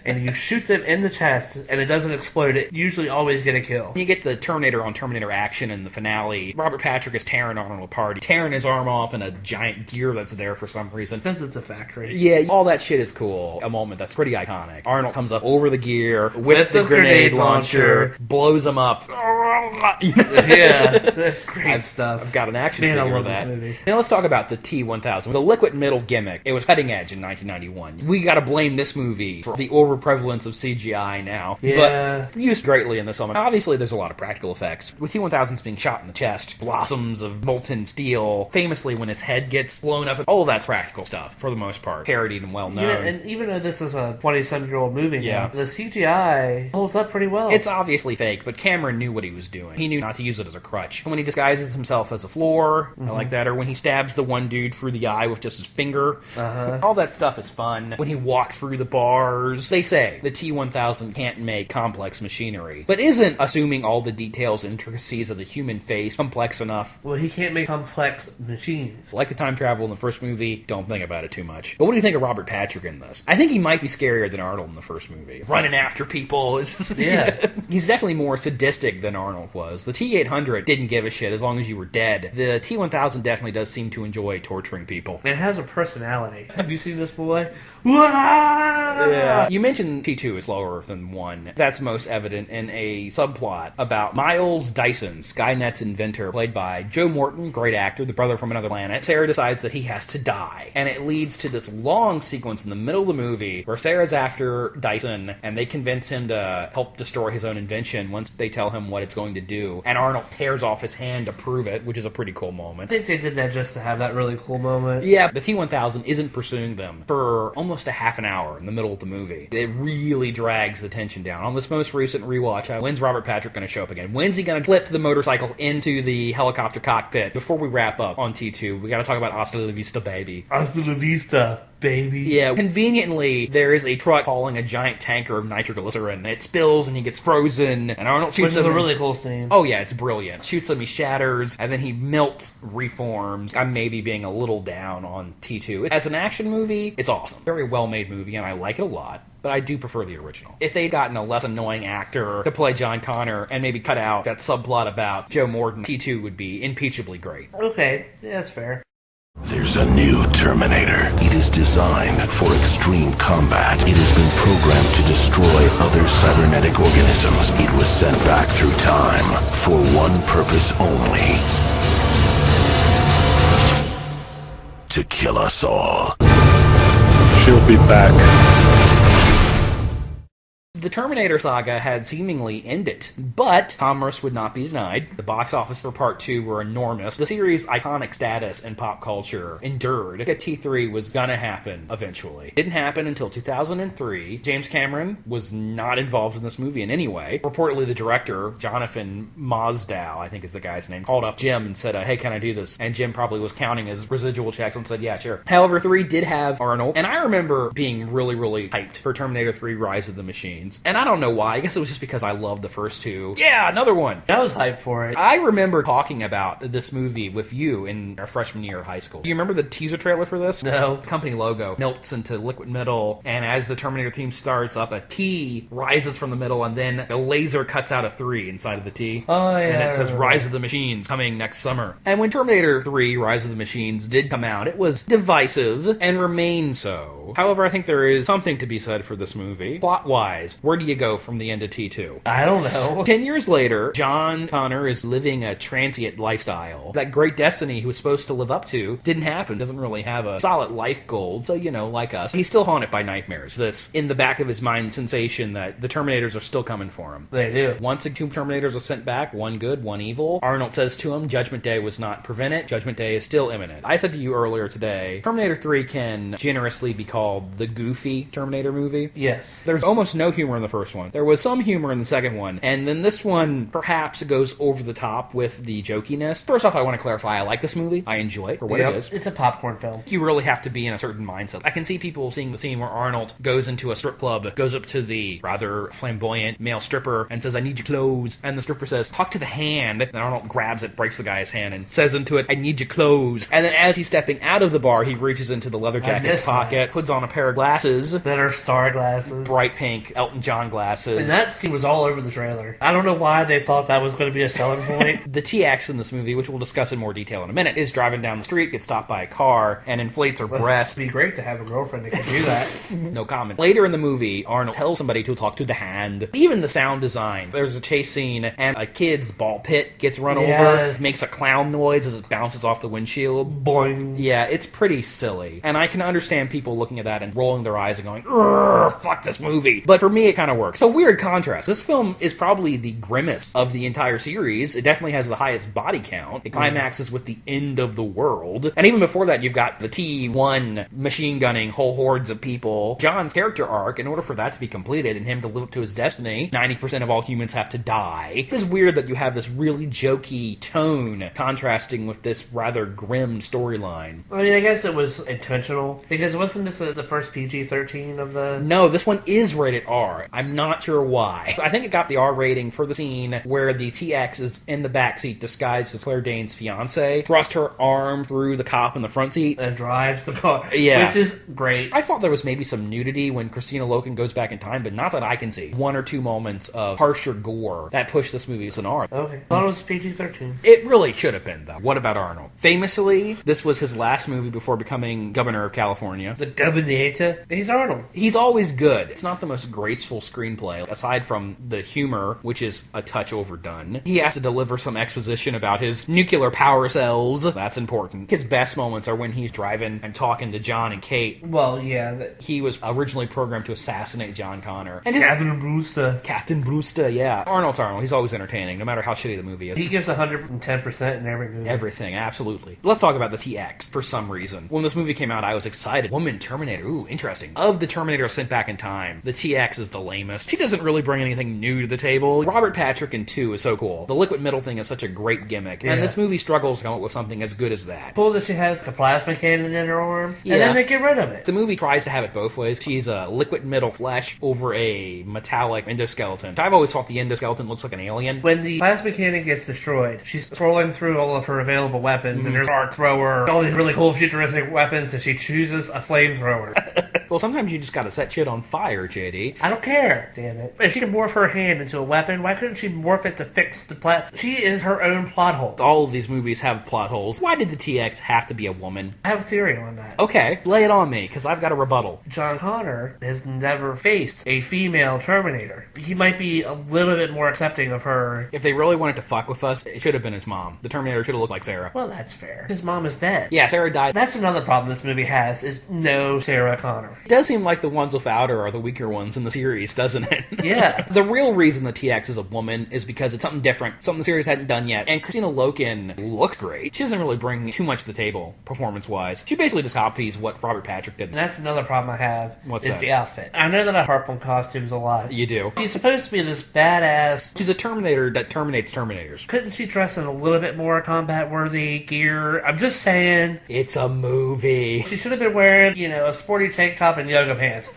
C: and you shoot them in the chest and it doesn't explode, it usually always get a kill.
E: You get the Terminator on Terminator action in the finale. Robert Patrick is tearing Arnold apart, tearing his arm off in a giant gear that's there for some reason.
C: Because it's a factory.
E: Yeah, all that shit is cool. A moment that's pretty iconic. Arnold comes up over the gear with the grenade launcher, blows him up.
C: Yeah, great stuff.
E: I've got an action
C: Man, I
E: figure
C: love
E: of that.
C: this movie.
E: Now let's talk about the T-1000. The liquid metal gimmick. It was cutting edge in 1991. We got to blame this movie for the overprevalence of CGI now.
C: Yeah.
E: But used greatly in this film. Obviously, there's a lot of practical effects. With T-1000's being shot in the chest, blossoms of molten steel, famously when his head gets blown up, all of that's practical stuff, for the most part. Parodied and well known.
C: You know, and even though this is a 27-year-old movie
E: Yeah.
C: now, the CGI holds up pretty well.
E: It's obviously fake, but Cameron knew what he was doing. He knew not to use it as a crutch. When he disguises himself as a floor, I like that. Or when he stabs the one dude through the eye with just his finger. All that stuff is fun. When he walks through the bars. They say the T-1000 can't make complex machinery, but isn't assuming all the details and intricacies of the human face complex enough.
C: Well, he can't make complex machines.
E: Like the time travel in the first movie, don't think about it too much. But what do you think of Robert Patrick in this? I think he might be scarier than Arnold in the first movie. Running after people. It's just,
C: Yeah.
E: He's definitely more sadistic than Arnold was. The T-800 didn't give a shit as long as you were dead. The T-1000 definitely does seem to enjoy torturing people.
C: It has a personality. Have you seen this boy?
E: Yeah. You mentioned T2 is lower than 1. That's most evident in a subplot about Miles Dyson, Skynet's inventor, played by Joe Morton, great actor, the brother from another planet. Sarah decides that he has to die. And it leads to this long sequence in the middle of the movie where Sarah's after Dyson and they convince him to help destroy his own invention once they tell him what it's going to do. And Arnold tears off his hand to prove it, which is a pretty cool moment.
C: I think they did that just to have that really cool moment.
E: Yeah, the T-1000 isn't pursuing them for almost a half an hour in the middle of the movie. It really drags the tension down. On this most recent rewatch, when's Robert Patrick going to show up again? When's he going to flip the motorcycle into the helicopter cockpit? Before we wrap up on T2, we got to talk about Hasta la Vista, baby.
C: Hasta la vista, baby.
E: Yeah, conveniently, there is a truck hauling a giant tanker of nitroglycerin. It spills and he gets frozen, and Arnold shoots him.
C: Which is a really cool scene.
E: Oh yeah, it's brilliant. Shoots him, he shatters, and then he melts, reforms. I'm maybe being a little down on T2. As an action movie, it's awesome. Very well-made movie, and I like it a lot. But I do prefer the original. If they'd gotten a less annoying actor to play John Connor and maybe cut out that subplot about Joe Morton, T2 would be impeachably great.
C: Okay, yeah, that's fair.
G: There's a new Terminator. It is designed for extreme combat. It has been programmed to destroy other cybernetic organisms. It was sent back through time for one purpose only: to kill us all.
B: She'll be back.
E: The Terminator saga had seemingly ended, but commerce would not be denied. The box office for Part 2 were enormous. The series' iconic status in pop culture endured. T3 was gonna happen eventually. Didn't happen until 2003. James Cameron was not involved in this movie in any way. Reportedly, the director, Jonathan Mosdow, I think is the guy's name, called up Jim and said, hey, can I do this? And Jim probably was counting his residual checks and said, yeah, sure. However, 3 did have Arnold, and I remember being really, really hyped for Terminator 3 Rise of the Machines. And I don't know why. I guess it was just because I loved the first 2. Yeah, another one.
C: I was hyped for it.
E: I remember talking about this movie with you in our freshman year of high school. Do you remember the teaser trailer for this?
C: No.
E: The company logo melts into liquid metal, and as the Terminator theme starts up, a T rises from the middle, and then the laser cuts out a 3 inside of the T.
C: Oh, yeah.
E: And it says Rise of the Machines coming next summer. And when Terminator 3 Rise of the Machines did come out, it was divisive and remains so. However, I think there is something to be said for this movie. Plot-wise, where do you go from the end of T2?
C: I don't know.
E: 10 years later, John Connor is living a transient lifestyle. That great destiny he was supposed to live up to didn't happen. Doesn't really have a solid life goal. So, you know, like us, he's still haunted by nightmares. This, in the back of his mind, sensation that the Terminators are still coming for him.
C: They do.
E: Once the 2 Terminators are sent back, one good, one evil, Arnold says to him, Judgment Day was not prevented. Judgment Day is still imminent. I said to you earlier today, Terminator 3 can generously be called the goofy Terminator movie.
C: Yes.
E: There's almost no humor in the first one. There was some humor in the second one, and then this one perhaps goes over the top with the jokiness. First off, I want to clarify, I like this movie. I enjoy it for what it is.
C: It's a popcorn film.
E: You really have to be in a certain mindset. I can see people seeing the scene where Arnold goes into a strip club, goes up to the rather flamboyant male stripper and says, I need your clothes. And the stripper says, talk to the hand. And Arnold grabs it, breaks the guy's hand, and says into it, I need your clothes. And then as he's stepping out of the bar, he reaches into the leather jacket's pocket, puts on a pair of glasses
C: that are star glasses,
E: bright pink Elton Elton John glasses.
C: And that scene was all over the trailer. I don't know why they thought that was going to be a selling point.
E: The TX in this movie, which we'll discuss in more detail in a minute, is driving down the street, gets stopped by a car, and inflates her breast.
C: It'd be great to have a girlfriend that could do that.
E: No comment. Later in the movie, Arnold tells somebody to talk to the hand. Even the sound design. There's a chase scene, and a kid's ball pit gets run over, makes a clown noise as it bounces off the windshield.
C: Boing.
E: Yeah, it's pretty silly. And I can understand people looking at that and rolling their eyes and going, "Urgh, fuck this movie." But for me, it kind of works. So weird contrast. This film is probably the grimmest of the entire series. It definitely has the highest body count. It climaxes with the end of the world. And even before that, you've got the T-1 machine gunning whole hordes of people. John's character arc, in order for that to be completed and him to live up to his destiny, 90% of all humans have to die. It is weird that you have this really jokey tone contrasting with this rather grim storyline.
C: I mean, I guess it was intentional. Because wasn't this the first PG-13 of the...
E: No, this one is rated R. I'm not sure why. I think it got the R rating for the scene where the TX is in the backseat disguised as Claire Danes' fiance, thrust her arm through the cop in the front seat.
C: And drives the car.
E: Yeah.
C: Which is great.
E: I thought there was maybe some nudity when Christina Loken goes back in time, but not that I can see. One or two moments of harsher gore that pushed this movie as an R.
C: Okay. I thought it was PG-13.
E: It really should have been, though. What about Arnold? Famously, this was his last movie before becoming governor of California.
C: The Terminator? He's Arnold.
E: He's always good. It's not the most graceful screenplay, aside from the humor, which is a touch overdone. He has to deliver some exposition about his nuclear power cells. That's important. His best moments are when he's driving and talking to John and Kate.
C: Well, yeah.
E: He was originally programmed to assassinate John Connor. And
C: Captain Brewster.
E: Captain Brewster, yeah. Arnold's Arnold. He's always entertaining, no matter how shitty the movie is.
C: He gives 110% in every movie.
E: Everything, absolutely. Let's talk about the TX for some reason. When this movie came out, I was excited. Woman Terminator, ooh, interesting. Of the Terminator sent back in time, the TX is the lamest. She doesn't really bring anything new to the table. Robert Patrick in 2 is so cool. The liquid metal thing is such a great gimmick, and this movie struggles to come up with something as good as that.
C: Cool that she has the plasma cannon in her arm,
E: yeah.
C: And then they get rid of it.
E: The movie tries to have it both ways. She's a liquid metal flesh over a metallic endoskeleton. I've always thought the endoskeleton looks like an alien.
C: When the plasma cannon gets destroyed, she's scrolling through all of her available weapons, and there's arc thrower, all these really cool futuristic weapons, and she chooses a flamethrower.
E: Well, sometimes you just gotta set shit on fire, JD.
C: I don't care, damn it. If she can morph her hand into a weapon, why couldn't she morph it to fix the plot? She is her own plot hole.
E: All of these movies have plot holes. Why did the TX have to be a woman?
C: I have a theory on that.
E: Okay, lay it on me, because I've got a rebuttal.
C: John Connor has never faced a female Terminator. He might be a little bit more accepting of her.
E: If they really wanted to fuck with us, it should have been his mom. The Terminator should have looked like Sarah.
C: Well, that's fair. His mom is dead.
E: Yeah, Sarah died.
C: That's another problem this movie has, is no Sarah Connor.
E: It does seem like the ones without her are the weaker ones in the series, doesn't it?
C: Yeah.
E: The real reason the TX is a woman is because it's something different, something the series hadn't done yet. And Christina Loken looks great. She doesn't really bring too much to the table, performance-wise. She basically just copies what Robert Patrick did.
C: And that's another problem I have.
E: What's
C: is
E: that?
C: The outfit. I know that I harp on costumes a lot.
E: You do.
C: She's supposed to be this badass.
E: She's a Terminator that terminates Terminators.
C: Couldn't she dress in a little bit more combat-worthy gear? I'm just saying.
E: It's a movie.
C: She should have been wearing, a sporty tank top and yoga pants.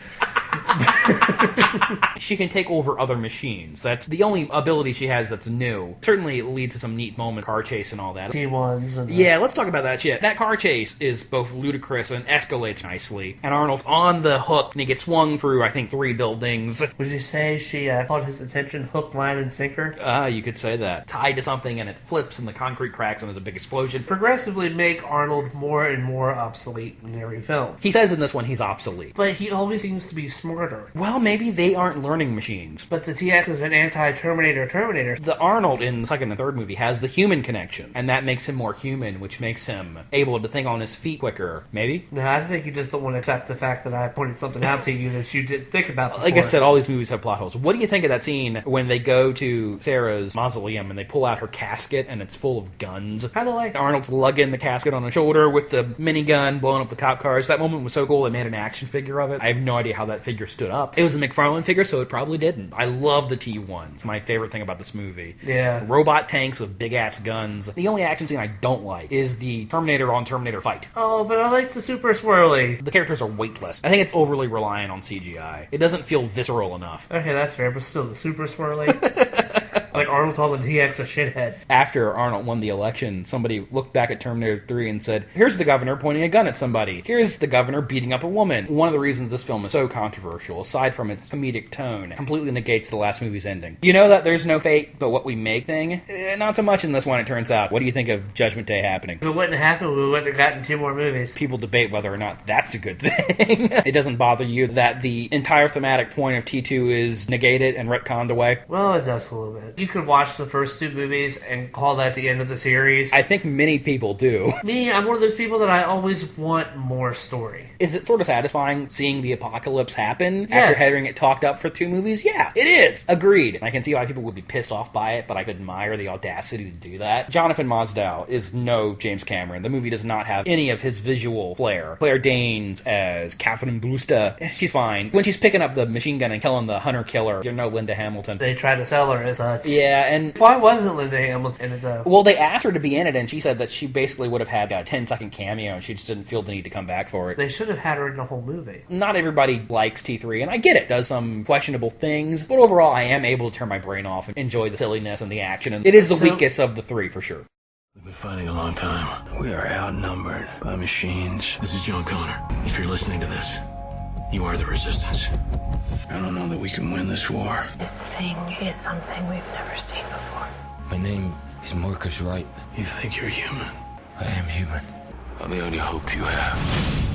E: She can take over other machines. That's the only ability she has that's new. Certainly it leads to some neat moment, car chase and all that.
C: T1s and
E: yeah, let's talk about that shit. That car chase is both ludicrous and escalates nicely. And Arnold's on the hook and he gets swung through, I think, 3 buildings.
C: Would you say she caught his attention hook, line, and sinker?
E: You could say that. Tied to something and it flips and the concrete cracks and there's a big explosion.
C: Progressively make Arnold more and more obsolete in every film.
E: He says in this one he's obsolete.
C: But he always seems to be smarter.
E: Well, maybe they aren't learning machines.
C: But the TX is an anti-Terminator Terminator.
E: The Arnold in the second and third movie has the human connection, and that makes him more human, which makes him able to think on his feet quicker. Maybe?
C: No, I think you just don't want to accept the fact that I pointed something out to you that you didn't think about before.
E: Like I said, all these movies have plot holes. What do you think of that scene when they go to Sarah's mausoleum and they pull out her casket and it's full of guns?
C: Kind of like
E: Arnold's lugging the casket on his shoulder with the minigun blowing up the cop cars. That moment was so cool, they made an action figure of it. I have no idea how that figure stood up. It was a McFarlane figure, so it probably didn't. I love the T1s. It's my favorite thing about this movie.
C: Yeah.
E: Robot tanks with big-ass guns. The only action scene I don't like is the Terminator on Terminator fight.
C: Oh, but I like the super swirly.
E: The characters are weightless. I think it's overly reliant on CGI. It doesn't feel visceral enough.
C: Okay, that's fair, but still, the super swirly. Like Arnold told the DX a shithead.
E: After Arnold won the election, somebody looked back at Terminator 3 and said, here's the governor pointing a gun at somebody. Here's the governor beating up a woman. One of the reasons this film is so controversial, aside from its comedic tone, completely negates the last movie's ending. You know that there's no fate but what we make thing? Not so much in this one, it turns out. What do you think of Judgment Day happening?
C: If it wouldn't happen, we wouldn't have gotten 2 more movies.
E: People debate whether or not that's a good thing. It doesn't bother you that the entire thematic point of T2 is negated and retconned away?
C: Well, it does a little bit. You could watch the first 2 movies and call that the end of the series.
E: I think many people do.
C: Me, I'm one of those people that I always want more story.
E: Is it sort of satisfying seeing the apocalypse happen
C: Yes.
E: after having it talked up for 2 movies? Yeah, it is. Agreed. I can see why people would be pissed off by it, but I could admire the audacity to do that. Jonathan Mostow is no James Cameron. The movie does not have any of his visual flair. Claire Danes as Catherine Brewster, she's fine. When she's picking up the machine gun and killing the hunter-killer, you're no Linda Hamilton.
C: They tried to sell her as such.
E: Yeah, and...
C: Why wasn't Linda Hamilton in it, though?
E: Well, they asked her to be in it, and she said that she basically would have had a 10-second cameo, and she just didn't feel the need to come back for it.
C: They should have had her in the whole movie.
E: Not everybody likes T3, and I get it. Does some questionable things, but overall, I am able to turn my brain off and enjoy the silliness and the action, and it is the weakest of the 3, for sure.
I: We've been fighting a long time. We are outnumbered by machines. This is John Connor. If you're listening to this, you are the Resistance. I don't know that we can win this war.
J: This thing is something we've never seen before.
K: My name is Marcus Wright.
I: You think you're human?
K: I am human.
I: I'm the only hope you have.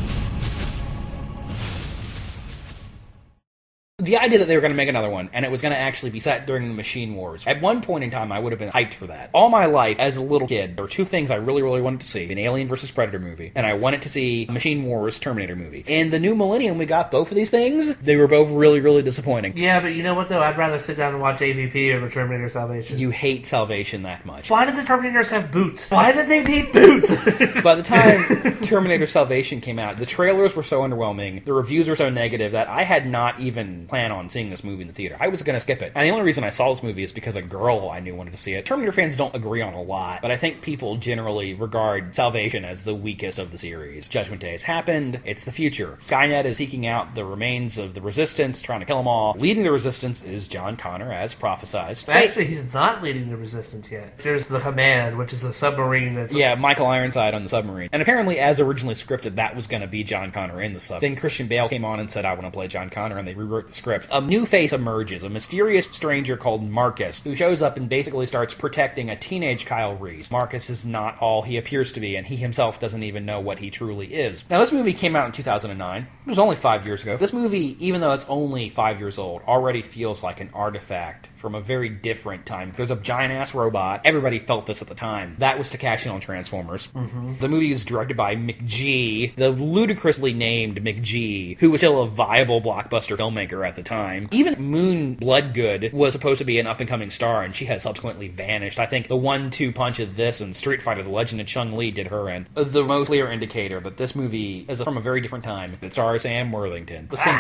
E: The idea that they were going to make another one, and it was going to actually be set during the Machine Wars. At one point in time, I would have been hyped for that. All my life, as a little kid, there were 2 things I really, really wanted to see. An Alien vs. Predator movie, and I wanted to see a Machine Wars Terminator movie. In the new millennium, we got both of these things. They were both really, really disappointing.
C: Yeah, but you know what, though? I'd rather sit down and watch AVP over Terminator Salvation.
E: You hate Salvation that much.
C: Why did the Terminators have boots? Why did they need boots?
E: By the time Terminator Salvation came out, the trailers were so underwhelming, the reviews were so negative that I had not even planned on seeing this movie in the theater. I was going to skip it. And the only reason I saw this movie is because a girl I knew wanted to see it. Terminator fans don't agree on a lot, but I think people generally regard Salvation as the weakest of the series. Judgment Day has happened. It's the future. Skynet is seeking out the remains of the Resistance, trying to kill them all. Leading the Resistance is John Connor, as prophesized.
C: Actually, he's not leading the Resistance yet. There's the Command, which is a submarine that's...
E: Yeah, Michael Ironside on the submarine. And apparently, as originally scripted, that was going to be John Connor in the sub. Then Christian Bale came on and said, I want to play John Connor, and they rewrote the script. A new face emerges, a mysterious stranger called Marcus, who shows up and basically starts protecting a teenage Kyle Reese. Marcus is not all he appears to be, and he himself doesn't even know what he truly is. Now, this movie came out in 2009. It was only 5 years ago. This movie, even though it's only 5 years old, already feels like an artifact from a very different time. There's a giant-ass robot. Everybody felt this at the time. That was to cash in on Transformers. Mm-hmm. The movie is directed by McG, the ludicrously named McG, who was still a viable blockbuster filmmaker at the time. Even Moon Bloodgood was supposed to be an up-and-coming star, and she has subsequently vanished. I think the 1-2 punch of this and Street Fighter: The Legend of Chun-Li did her in. The most clear indicator that this movie is from a very different time. It stars Sam Worthington. The same...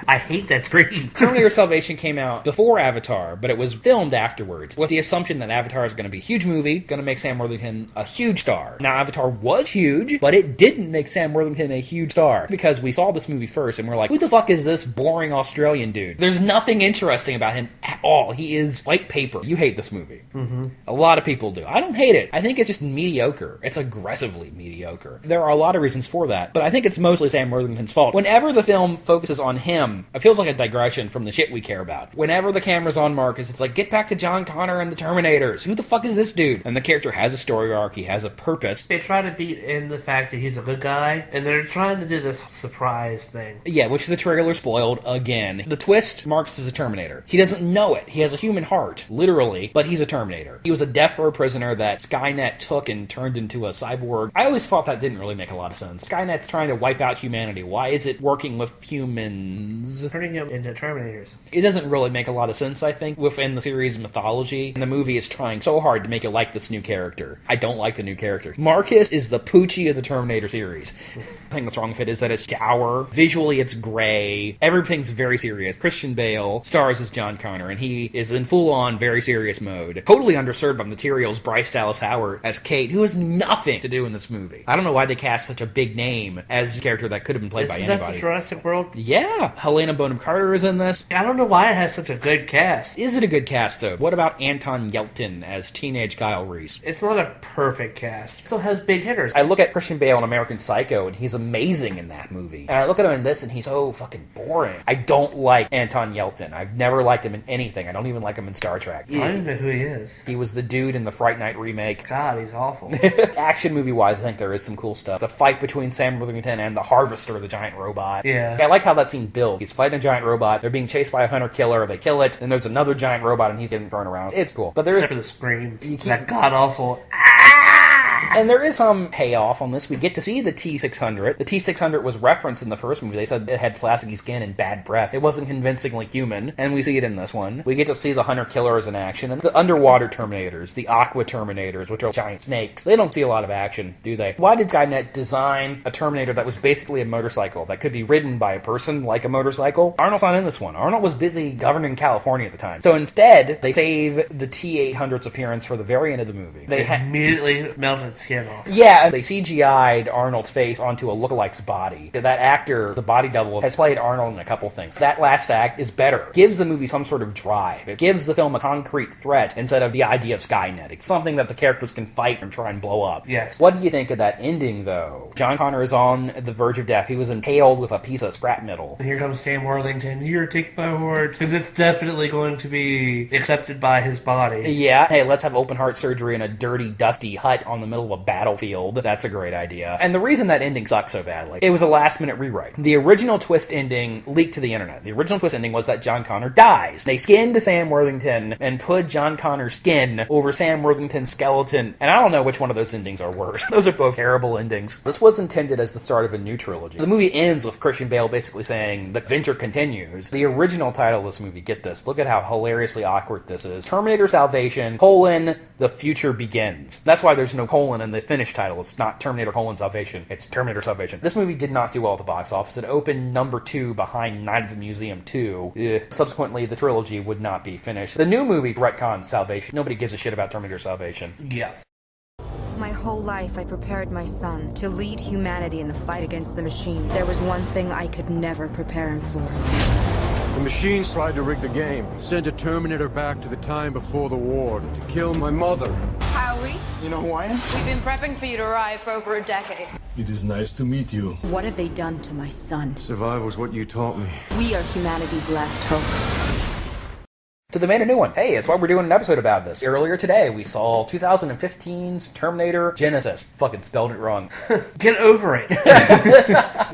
C: I hate that scream.
E: Terminator Salvation came out before Avatar, but it was filmed afterwards, with the assumption that Avatar is going to be a huge movie, going to make Sam Worthington a huge star. Now, Avatar was huge, but it didn't make Sam Worthington a huge star, because we saw this movie first, and we're like, who the fuck is this boring Australian dude? There's nothing interesting about him at all. He is white paper. You hate this movie. Mm-hmm. A lot of people do. I don't hate it. I think it's just mediocre. It's aggressively mediocre. There are a lot of reasons for that, but I think it's mostly Sam Worthington's fault. Whenever the film focuses on him, it feels like a digression from the shit we care about. Whenever the camera's on Marcus, it's like, get back to John Connor and the Terminators. Who the fuck is this dude? And the character has a story arc. He has a purpose.
C: They try to beat in the fact that he's a good guy, and they're trying to do this surprise thing.
E: Yeah, which the trailer spoiled again. The twist, Marcus is a Terminator. He doesn't know it. He has a human heart, literally, but he's a Terminator. He was a death row prisoner that Skynet took and turned into a cyborg. I always thought that didn't really make a lot of sense. Skynet's trying to wipe out humanity. Why is it working with humans?
C: Turning him into Terminators.
E: It doesn't really make a lot of sense, I think, within the series' mythology. And the movie is trying so hard to make it like this new character. I don't like the new character. Marcus is the Poochie of the Terminator series. The thing that's wrong with it is that it's dour. Visually, it's gray. Everything's very serious. Christian Bale stars as John Connor, and he is in full-on very serious mode. Totally underserved by materials. Bryce Dallas Howard as Kate, who has nothing to do in this movie. I don't know why they cast such a big name as a character that could have been played by anybody.
C: Isn't that the Jurassic World?
E: Yeah. Helena Bonham Carter is in this.
C: I don't know why it has such a good cast.
E: Is it a good cast, though? What about Anton Yelchin as teenage Kyle Reese?
C: It's not a perfect cast. It still has big hitters.
E: I look at Christian Bale in American Psycho, and he's amazing in that movie. And I look at him in this, and he's so fucking boring. I don't like Anton Yelchin. I've never liked him in anything. I don't even like him in Star Trek.
C: I don't even know who he is.
E: He was the dude in the Fright Night remake.
C: God, he's awful.
E: Action movie-wise, I think there is some cool stuff. The fight between Sam Worthington and the Harvester, the giant robot.
C: Yeah.
E: I like how that scene builds. He's fighting a giant robot. They're being chased by a hunter-killer. They kill it. And there's another giant robot, and he's getting thrown around. It's cool. But there's...
C: Except for the scream. That god-awful...
E: And there is some payoff on this. We get to see the T-600. The T-600 was referenced in the first movie. They said it had plasticky skin and bad breath. It wasn't convincingly human, and we see it in this one. We get to see the hunter-killers in action, and the underwater Terminators, the Aqua Terminators, which are giant snakes. They don't see a lot of action, do they? Why did Skynet design a Terminator that was basically a motorcycle that could be ridden by a person like a motorcycle? Arnold's not in this one. Arnold was busy governing California at the time. So instead, they save the T-800's appearance for the very end of the movie.
C: They immediately melted skin off.
E: Yeah, they CGI'd Arnold's face onto a lookalike's body. That actor, the body double, has played Arnold in a couple things. That last act is better. It gives the movie some sort of drive. It gives the film a concrete threat instead of the idea of Skynet. It's something that the characters can fight and try and blow up.
C: Yes.
E: What do you think of that ending, though? John Connor is on the verge of death. He was impaled with a piece of scrap metal.
C: And here comes Sam Worthington. Here, take my horn. Because it's definitely going to be accepted by his body.
E: Yeah. Hey, let's have open heart surgery in a dirty, dusty hut on the middle of a battlefield. That's a great idea. And the reason that ending sucks so badly, it was a last-minute rewrite. The original twist ending leaked to the internet. The original twist ending was that John Connor dies. They skinned Sam Worthington and put John Connor's skin over Sam Worthington's skeleton. And I don't know which one of those endings are worse. Those are both terrible endings. This was intended as the start of a new trilogy. The movie ends with Christian Bale basically saying, the adventure continues. The original title of this movie, get this, look at how hilariously awkward this is. Terminator Salvation, the future begins. That's why there's no colon in the finished title. It's not Terminator Salvation. It's Terminator Salvation. This movie did not do well at the box office. It opened number 2 behind Night at the Museum 2. Subsequently, the trilogy would not be finished. The new movie retcons Salvation. Nobody gives a shit about Terminator Salvation.
C: Yeah.
L: My whole life, I prepared my son to lead humanity in the fight against the machine. There was one thing I could never prepare him for.
M: The machines tried to rig the game. Sent a Terminator back to the time before the war to kill my mother.
D: Kyle Reese?
M: You know who I am?
D: We've been prepping for you to arrive for over a decade.
M: It is nice to meet you.
L: What have they done to my son?
M: Survive was what you taught me.
L: We are humanity's last hope.
E: So they made a new one. Hey, that's why we're doing an episode about this. Earlier today, we saw 2015's Terminator Genisys. Fucking spelled it wrong.
C: Get over it.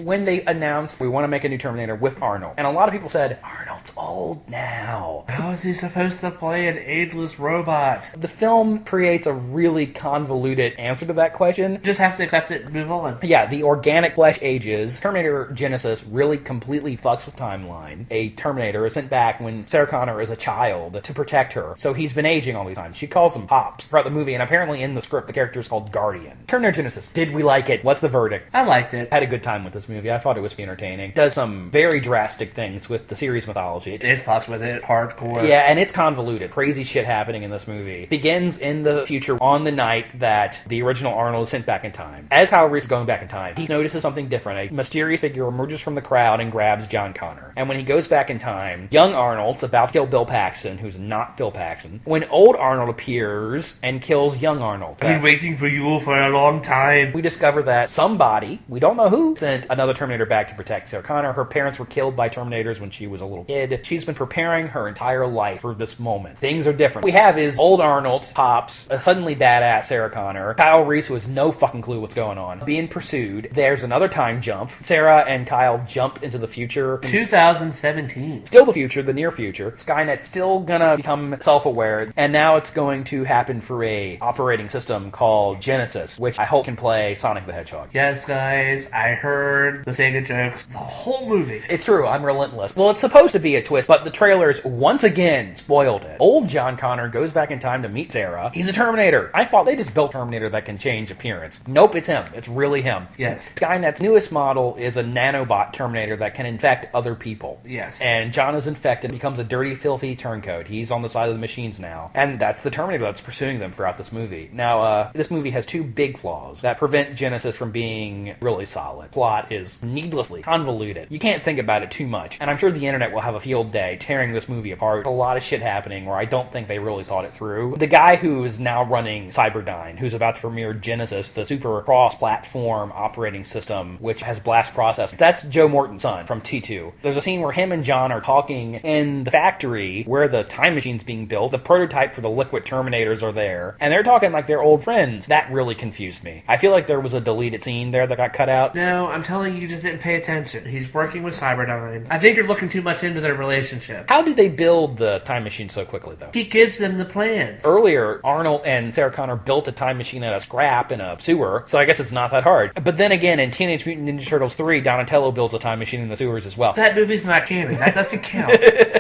E: When they announced we want to make a new Terminator with Arnold, and a lot of people said, Arnold's old now.
C: How is he supposed to play an ageless robot?
E: The film creates a really convoluted answer to that question.
C: Just have to accept it and move on.
E: Yeah, the organic flesh ages. Terminator Genisys really completely fucks with timeline. A Terminator is sent back when Sarah Connor is a child to protect her. So he's been aging all these times. She calls him Pops throughout the movie, and apparently in the script the character is called Guardian. Terminator Genisys. Did we like it? What's the verdict?
C: I liked it.
E: Had a good time with this movie. I thought it was entertaining. Does some very drastic things with the series mythology.
C: It fucks with it hardcore.
E: Yeah, and it's convoluted. Crazy shit happening in this movie. Begins in the future on the night that the original Arnold is sent back in time. As Kyle Reese is going back in time, he notices something different. A mysterious figure emerges from the crowd and grabs John Connor. And when he goes back in time, young Arnold's about to kill Bill Paxton, who's not Bill Paxton, when old Arnold appears and kills young Arnold.
C: I've been waiting for you for a long time.
E: We discover that somebody, we don't know who, sent another Terminator back to protect Sarah Connor. Her parents were killed by Terminators when she was a little kid. She's been preparing her entire life for this moment. Things are different. What we have is old Arnold, Pops, a suddenly badass Sarah Connor, Kyle Reese, who has no fucking clue what's going on, being pursued. There's another time jump. Sarah and Kyle jump into the future.
C: 2017.
E: Still the future, the near future. Skynet's still gonna become self-aware, and now it's going to happen for a operating system called Genisys, which I hope can play Sonic the Hedgehog.
C: Yes, guys, I heard the Sega jokes the whole movie.
E: It's true, I'm relentless. Well, it's supposed to be a twist, but the trailers once again spoiled it. Old John Connor goes back in time to meet Sarah. He's a Terminator. I thought they just built Terminator that can change appearance. Nope, it's him. It's really him.
C: Yes.
E: Skynet's newest model is a nanobot Terminator that can infect other people.
C: Yes.
E: And John is infected, becomes a dirty, filthy Terminator turncoat. He's on the side of the machines now. And that's the Terminator that's pursuing them throughout this movie. Now, this movie has two big flaws that prevent Genisys from being really solid. Plot is needlessly convoluted. You can't think about it too much. And I'm sure the internet will have a field day tearing this movie apart. A lot of shit happening where I don't think they really thought it through. The guy who is now running Cyberdyne, who's about to premiere Genisys, the super cross-platform operating system, which has blast processing, that's Joe Morton's son from T2. There's a scene where him and John are talking in the factory where the time machine's being built. The prototype for the liquid Terminators are there. And they're talking like they're old friends. That really confused me. I feel like there was a deleted scene there that got cut out.
C: No, I'm telling you, you just didn't pay attention. He's working with Cyberdyne. I think you're looking too much into their relationship.
E: How do they build the time machine so quickly, though?
C: He gives them the plans.
E: Earlier, Arnold and Sarah Connor built a time machine out of scrap in a sewer, so I guess it's not that hard. But then again, in Teenage Mutant Ninja Turtles 3, Donatello builds a time machine in the sewers as well.
C: That movie's not canon. That doesn't count.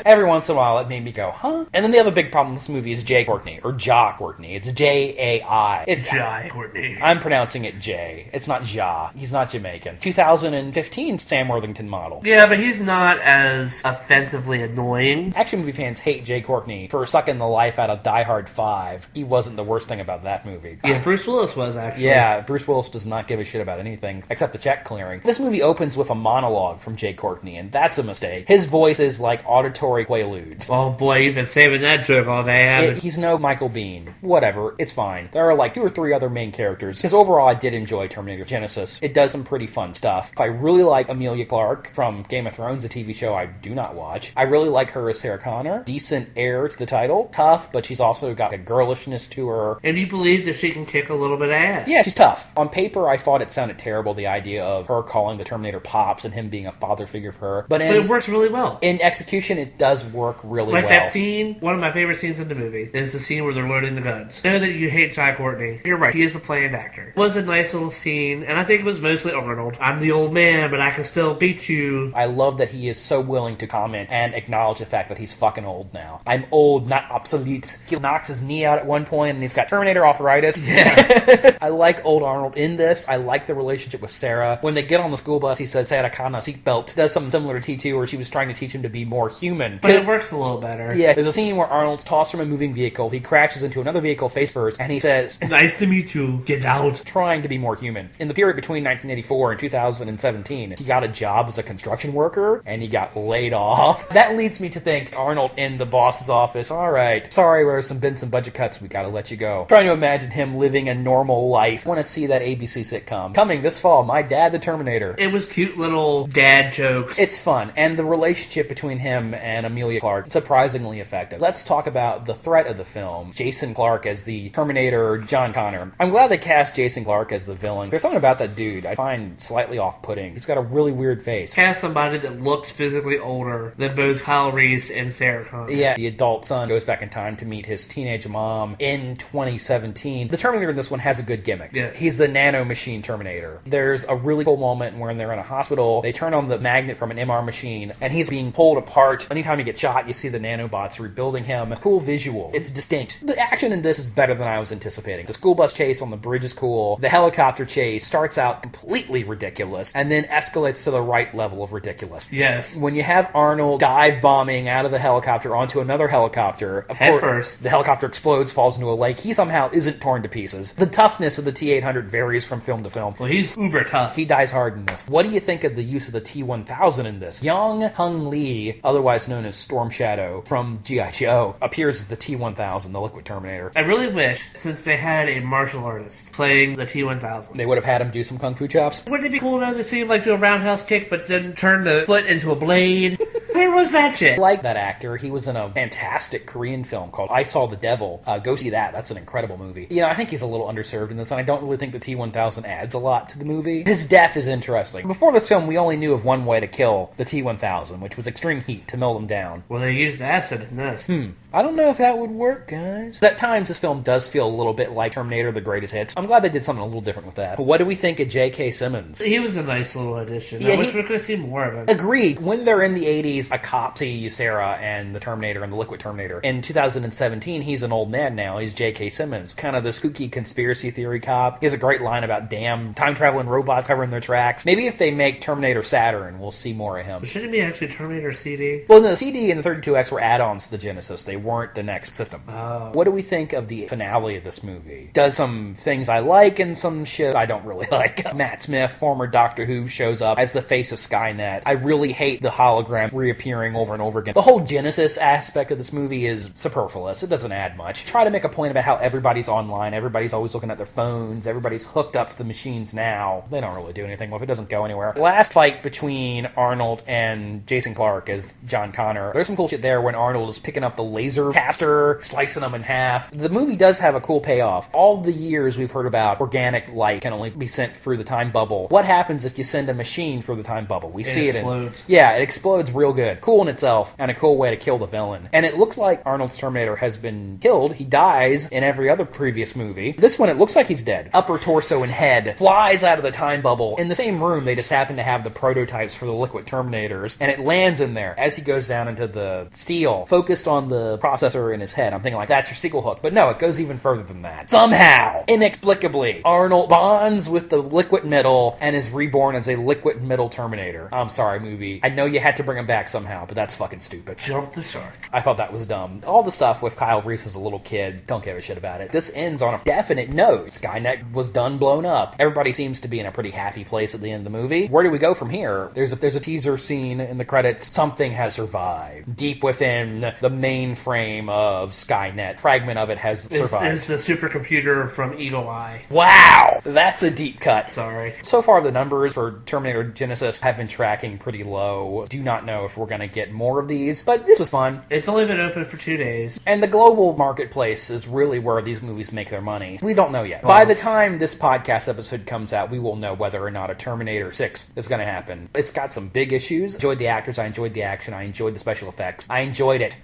E: Every once in a while, it made me go, huh? And then the other big problem with this movie is Jai Courtney, or Ja Courtney. It's J-A-I. It's
C: Jai Courtney.
E: I'm pronouncing it Jay. It's not Ja. He's not Jamaican. 2015 Sam Worthington model.
C: Yeah, but he's not as offensively annoying.
E: Action movie fans hate Jai Courtney for sucking the life out of Die Hard 5. He wasn't the worst thing about that movie.
C: Yeah, Bruce Willis was, actually.
E: Yeah, Bruce Willis does not give a shit about anything except the check clearing. This movie opens with a monologue from Jai Courtney, and that's a mistake. His voice is like auditory quaaludes.
C: Oh boy, you've been saving that joke all day, haven't you?
E: He's no Michael Biehn. Whatever, it's fine. There are like 2 or 3 other main characters. Because overall, I did enjoy Terminator Genisys. It does some pretty fun stuff. I really like Emilia Clarke from Game of Thrones, a TV show I do not watch. I really like her as Sarah Connor. Decent heir to the title. Tough, but she's also got a girlishness to her.
C: And you believe that she can kick a little bit of ass.
E: Yeah, she's tough. On paper, I thought it sounded terrible, the idea of her calling the Terminator Pops and him being a father figure for her. But
C: it works really well.
E: In execution, it does work really well.
C: Like that scene, one of my favorite scenes in the movie, is the scene where they're loading the guns. I know that you hate Jai Courtney. You're right. He is a planned actor. It was a nice little scene, and I think it was mostly Arnold. I'm the old man, but I can still beat you.
E: I love that he is so willing to comment and acknowledge the fact that he's fucking old now. I'm old, not obsolete. He knocks his knee out at one point, and he's got Terminator arthritis.
C: Yeah.
E: I like old Arnold in this. I like the relationship with Sarah. When they get on the school bus, he says, Sarah Connor seatbelt. Does something similar to T2, where she was trying to teach him to be more human.
C: But it works a little better.
E: Yeah, there's a scene where Arnold's tossed from a moving vehicle. He crashes into another vehicle face first, and he says,
C: nice to meet you. Get out.
E: Trying to be more human. In the period between 1984 and 2017, he got a job as a construction worker, and he got laid off. That leads me to think Arnold in the boss's office, all right, sorry, there's been some budget cuts, we gotta let you go. Trying to imagine him living a normal life. I want to see that ABC sitcom. Coming this fall, My Dad the Terminator.
C: It was cute little dad jokes.
E: It's fun, and the relationship between him and Emilia Clarke, surprisingly effective. Let's talk about the threat of the film. Jason Clarke as the Terminator John Connor. I'm glad they cast Jason Clarke as the villain. There's something about that dude I find slightly off-putting. He's got a really weird face.
C: Cast somebody that looks physically older than both Kyle Reese and Sarah Connor.
E: Yeah, the adult son goes back in time to meet his teenage mom in 2017. The Terminator in this one has a good gimmick.
C: Yes.
E: He's the nanomachine Terminator. There's a really cool moment when they're in a hospital. They turn on the magnet from an MR machine, and he's being pulled apart. Anytime he gets shot, you see the nanobots rebuilding him. Cool visual. It's distinct. The action in this is better than I was anticipating. The school bus chase on the bridge is cool. The helicopter chase starts out completely ridiculous and then escalates to the right level of ridiculous.
C: Yes.
E: When you have Arnold dive bombing out of the helicopter onto another helicopter, of
C: Head
E: course,
C: first.
E: the helicopter explodes, falls into a lake. He somehow isn't torn to pieces. The toughness of the T-800 varies from film to film.
C: Well, he's uber tough.
E: He dies hard in this. What do you think of the use of the T-1000 in this? Young Hung Lee, otherwise known as Storm Shadow from G.I. Joe, appears as the T-1000, the Liquid Terminator.
C: I really wish, since they had a martial artist playing the T-1000,
E: they would have had him do some kung fu chops.
C: Wouldn't it be cool to see him like do a roundhouse kick, but then turn the foot into a blade? Where was that shit?
E: I like that actor. He was in a fantastic Korean film called I Saw the Devil. Go see that. That's an incredible movie. You know, I think he's a little underserved in this, and I don't really think the T-1000 adds a lot to the movie. His death is interesting. Before this film, we only knew of one way to kill the T-1000, which was extreme heat to melt them down.
C: Well, they used acid in this.
E: I don't know if that would work, guys. At times, this film does feel a little bit like Terminator: The Greatest Hits. I'm glad they did something a little different with that. But what do we think of J.K. Simmons?
C: He was a nice little addition.
E: Yeah,
C: I wish we could have seen more of him.
E: Agreed. When they're in the 80s he's a cop, see Sarah and the Terminator and the Liquid Terminator. In 2017, he's an old man now. He's J.K. Simmons, kind of the spooky conspiracy theory cop. He has a great line about damn time-traveling robots covering their tracks. Maybe if they make Terminator Saturn, we'll see more of him.
C: Shouldn't it be actually Terminator CD?
E: Well, no, the CD and the 32X were add-ons to the Genisys. They weren't the next system. Oh. What do we think of the finale of this movie? Does some things I like and some shit I don't really like. Matt Smith, former Doctor Who, shows up as the face of Skynet. I really hate the hologram reappearing over and over again. The whole Genisys aspect of this movie is superfluous. It doesn't add much. Try to make a point about how everybody's online, everybody's always looking at their phones, everybody's hooked up to the machines now. They don't really do anything with it. It doesn't go anywhere. Last fight between Arnold and Jason Clarke as John Connor. There's some cool shit there when Arnold is picking up the laser caster, slicing them in half. The movie does have a cool payoff. All the years we've heard about organic light can only be sent through the time bubble. What happens if you send a machine through the time bubble? We see it
C: explodes.
E: Yeah, it explodes real good. Cool in itself, and a cool way to kill the villain. And it looks like Arnold's Terminator has been killed. He dies in every other previous movie. This one, it looks like he's dead. Upper torso and head flies out of the time bubble. In the same room, they just happen to have the prototypes for the Liquid Terminators, and it lands in there as he goes down into the steel, focused on the processor in his head. I'm thinking like, that's your sequel hook. But no, it goes even further than that. Somehow, inexplicably, Arnold bonds with the liquid metal and is reborn as a liquid metal Terminator. I'm sorry, movie. I know you had to bring him back somehow, but that's fucking stupid.
C: Jump the shark.
E: I thought that was dumb. All the stuff with Kyle Reese as a little kid, don't give a shit about it. This ends on a definite note. Skynet was done blown up. Everybody seems to be in a pretty happy place at the end of the movie. Where do we go from here? There's a teaser scene in the credits. Something has survived. Deep within the mainframe of Skynet, fragment of it has survived.
C: It's the supercomputer from Eagle Eye.
E: Wow! That's a deep cut.
C: Sorry.
E: So far, the numbers for Terminator Genisys have been tracking pretty low. Do not know if we're going to get more of these, but this was fun.
C: It's only been open for 2 days.
E: And the global marketplace is really where these movies make their money. We don't know yet. By the time this podcast episode comes out, we will know whether or not a Terminator 6 is going to happen. It's got some big issues. I enjoyed the actors. I enjoyed the action. I enjoyed the special effects. I enjoyed it.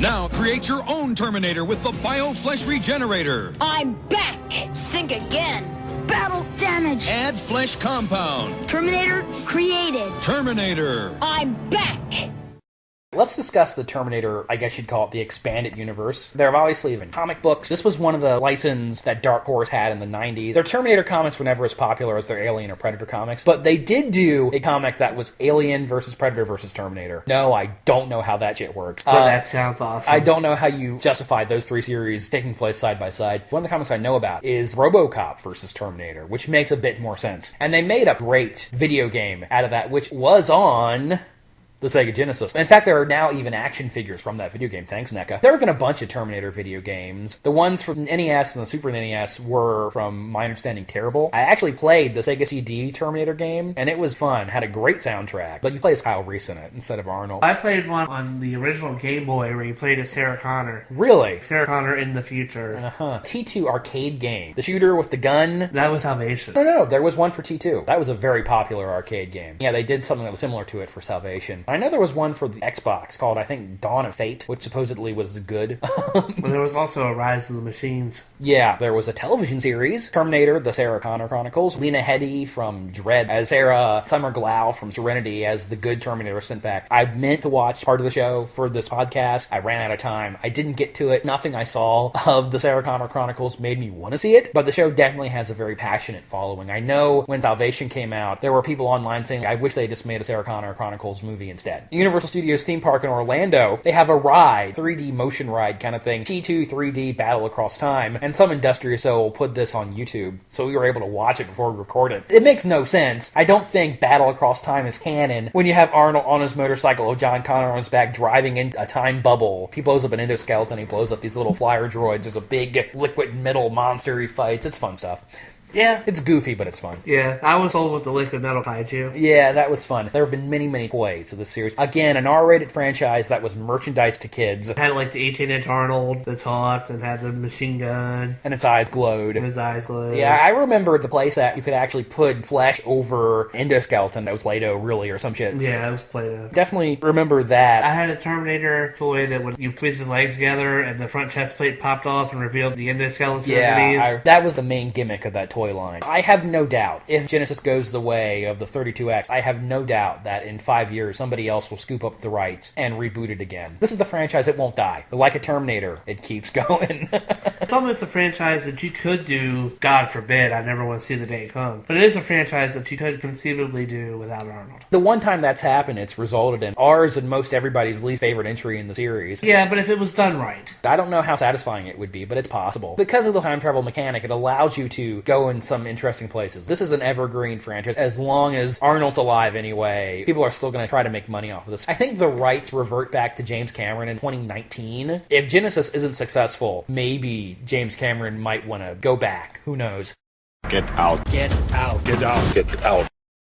N: Now create your own Terminator with the BioFlesh Regenerator.
O: I'm back! Think again. Battle damage.
N: Add flesh compound.
O: Terminator created.
N: Terminator.
O: I'm back!
E: Let's discuss the Terminator, I guess you'd call it the expanded universe. There have obviously been comic books. This was one of the licenses that Dark Horse had in the 90s. Their Terminator comics were never as popular as their Alien or Predator comics, but they did do a comic that was Alien versus Predator versus Terminator. No, I don't know how that shit works.
C: That sounds awesome.
E: I don't know how you justify those three series taking place side by side. One of the comics I know about is RoboCop versus Terminator, which makes a bit more sense. And they made a great video game out of that, which was on the Sega Genesis. In fact, there are now even action figures from that video game. Thanks, NECA. There have been a bunch of Terminator video games. The ones from NES and the Super NES were, from my understanding, terrible. I actually played the Sega CD Terminator game, and it was fun. Had a great soundtrack. But you play as Kyle Reese in it instead of Arnold.
C: I played one on the original Game Boy where you played as Sarah Connor.
E: Really?
C: Sarah Connor in the future.
E: T2 arcade game. The shooter with the gun.
C: That was Salvation.
E: No. There was one for T2. That was a very popular arcade game. Yeah, they did something that was similar to it for Salvation. I know there was one for the Xbox called, I think, Dawn of Fate, which supposedly was good.
C: But there was also a Rise of the Machines.
E: Yeah, there was a television series, Terminator, the Sarah Connor Chronicles, Lena Headey from Dread as Sarah, Summer Glau from Serenity as the good Terminator sent back. I meant to watch part of the show for this podcast. I ran out of time. I didn't get to it. Nothing I saw of the Sarah Connor Chronicles made me want to see it, but the show definitely has a very passionate following. I know when Salvation came out, there were people online saying, I wish they just made a Sarah Connor Chronicles movie instead. Universal Studios theme park in Orlando, they have a ride, 3D motion ride kind of thing, T2 3D Battle Across Time, and some industrious soul put this on YouTube, so we were able to watch it before we recorded it. It makes no sense. I don't think Battle Across Time is canon when you have Arnold on his motorcycle with John Connor on his back driving in a time bubble. He blows up an endoskeleton, he blows up these little flyer droids, there's a big liquid metal monster he fights, it's fun stuff.
C: Yeah.
E: It's goofy, but it's fun.
C: Yeah, I was old with the liquid metal kaiju.
E: Yeah, that was fun. There have been many, many plays of this series. Again, an R-rated franchise that was merchandise to kids.
C: It had like the 18-inch Arnold that talked and had the machine gun.
E: And its eyes glowed. Yeah, I remember the place that you could actually put flesh over endoskeleton that was Play-Doh, really, or some shit.
C: Yeah, it was Play-Doh.
E: Definitely remember that.
C: I had a Terminator toy that when you twist his legs together and the front chest plate popped off and revealed the endoskeleton underneath.
E: That was the main gimmick of that toy. toy line. I have no doubt, if Genisys goes the way of the 32X, I have no doubt that in 5 years, somebody else will scoop up the rights and reboot it again. This is the franchise that won't die. Like a Terminator, it keeps going.
C: It's almost a franchise that you could do, God forbid, I never want to see the day it comes, but it is a franchise that you could conceivably do without Arnold.
E: The one time that's happened, it's resulted in ours and most everybody's least favorite entry in the series.
C: Yeah, but if it was done right.
E: I don't know how satisfying it would be, but it's possible. Because of the time travel mechanic, it allows you to go in some interesting places. This is an evergreen franchise. As long as Arnold's alive anyway, people are still going to try to make money off of this. I think the rights revert back to James Cameron in 2019. If Genisys isn't successful, maybe James Cameron might want to go back. Who knows?
B: Get out.
E: Get out.
B: Get out. Get out.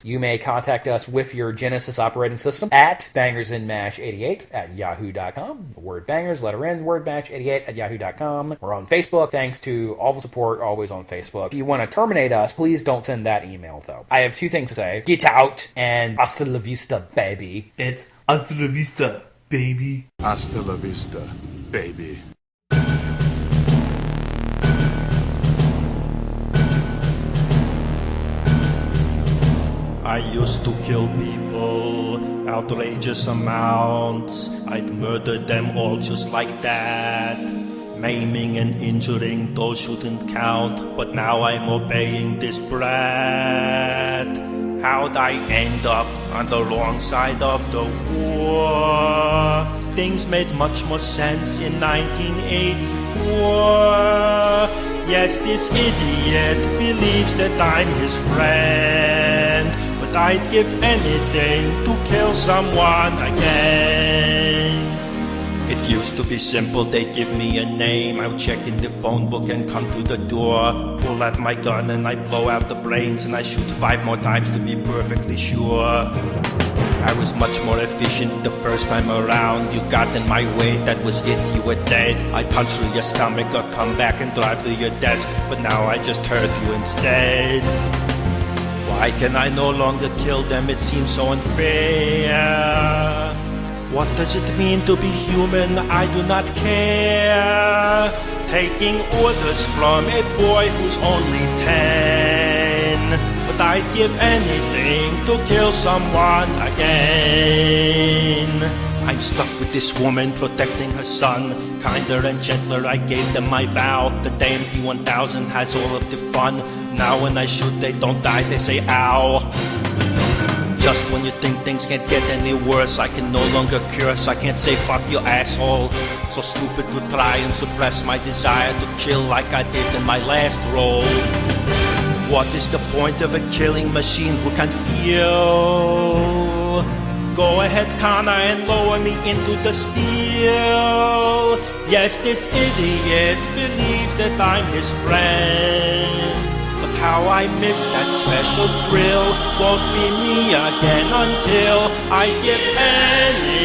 E: You may contact us with your Genisys operating system at bangersinmash88@yahoo.com. The word bangers, letter N, word match 88@yahoo.com. We're on Facebook. Thanks to all the support, always on Facebook. If you want to terminate us, please don't send that email, though. I have two things to say. Get out and hasta la vista, baby.
C: It's hasta la vista, baby.
B: Hasta la vista, baby.
P: I used to kill people, outrageous amounts. I'd murder them all just like that. Maiming and injuring those shouldn't count, but now I'm obeying this brat. How'd I end up on the wrong side of the war? Things made much more sense in 1984. Yes, this idiot believes that I'm his friend, but I'd give anything to kill someone again. It used to be simple, they'd give me a name, I would check in the phone book and come to the door, pull out my gun and I blow out the brains, and I shoot 5 more times to be perfectly sure. I was much more efficient the first time around. You got in my way, that was it, you were dead. I punch through your stomach or come back and drive through your desk, but now I just hurt you instead. Why can I no longer kill them? It seems so unfair. What does it mean to be human? I do not care. Taking orders from a boy who's only 10. But I'd give anything to kill someone again. I'm stuck with this woman protecting her son. Kinder and gentler, I gave them my vow. The damn T-1000 has all of the fun. Now when I shoot, they don't die, they say ow. Just when you think things can't get any worse, I can no longer curse, I can't say fuck you asshole. So stupid to try and suppress my desire to kill like I did in my last role. What is the point of a killing machine who can feel? Go ahead, Connor, and lower me into the steel. Yes, this idiot believes that I'm his friend, but how I miss that special thrill. Won't be me again until I give any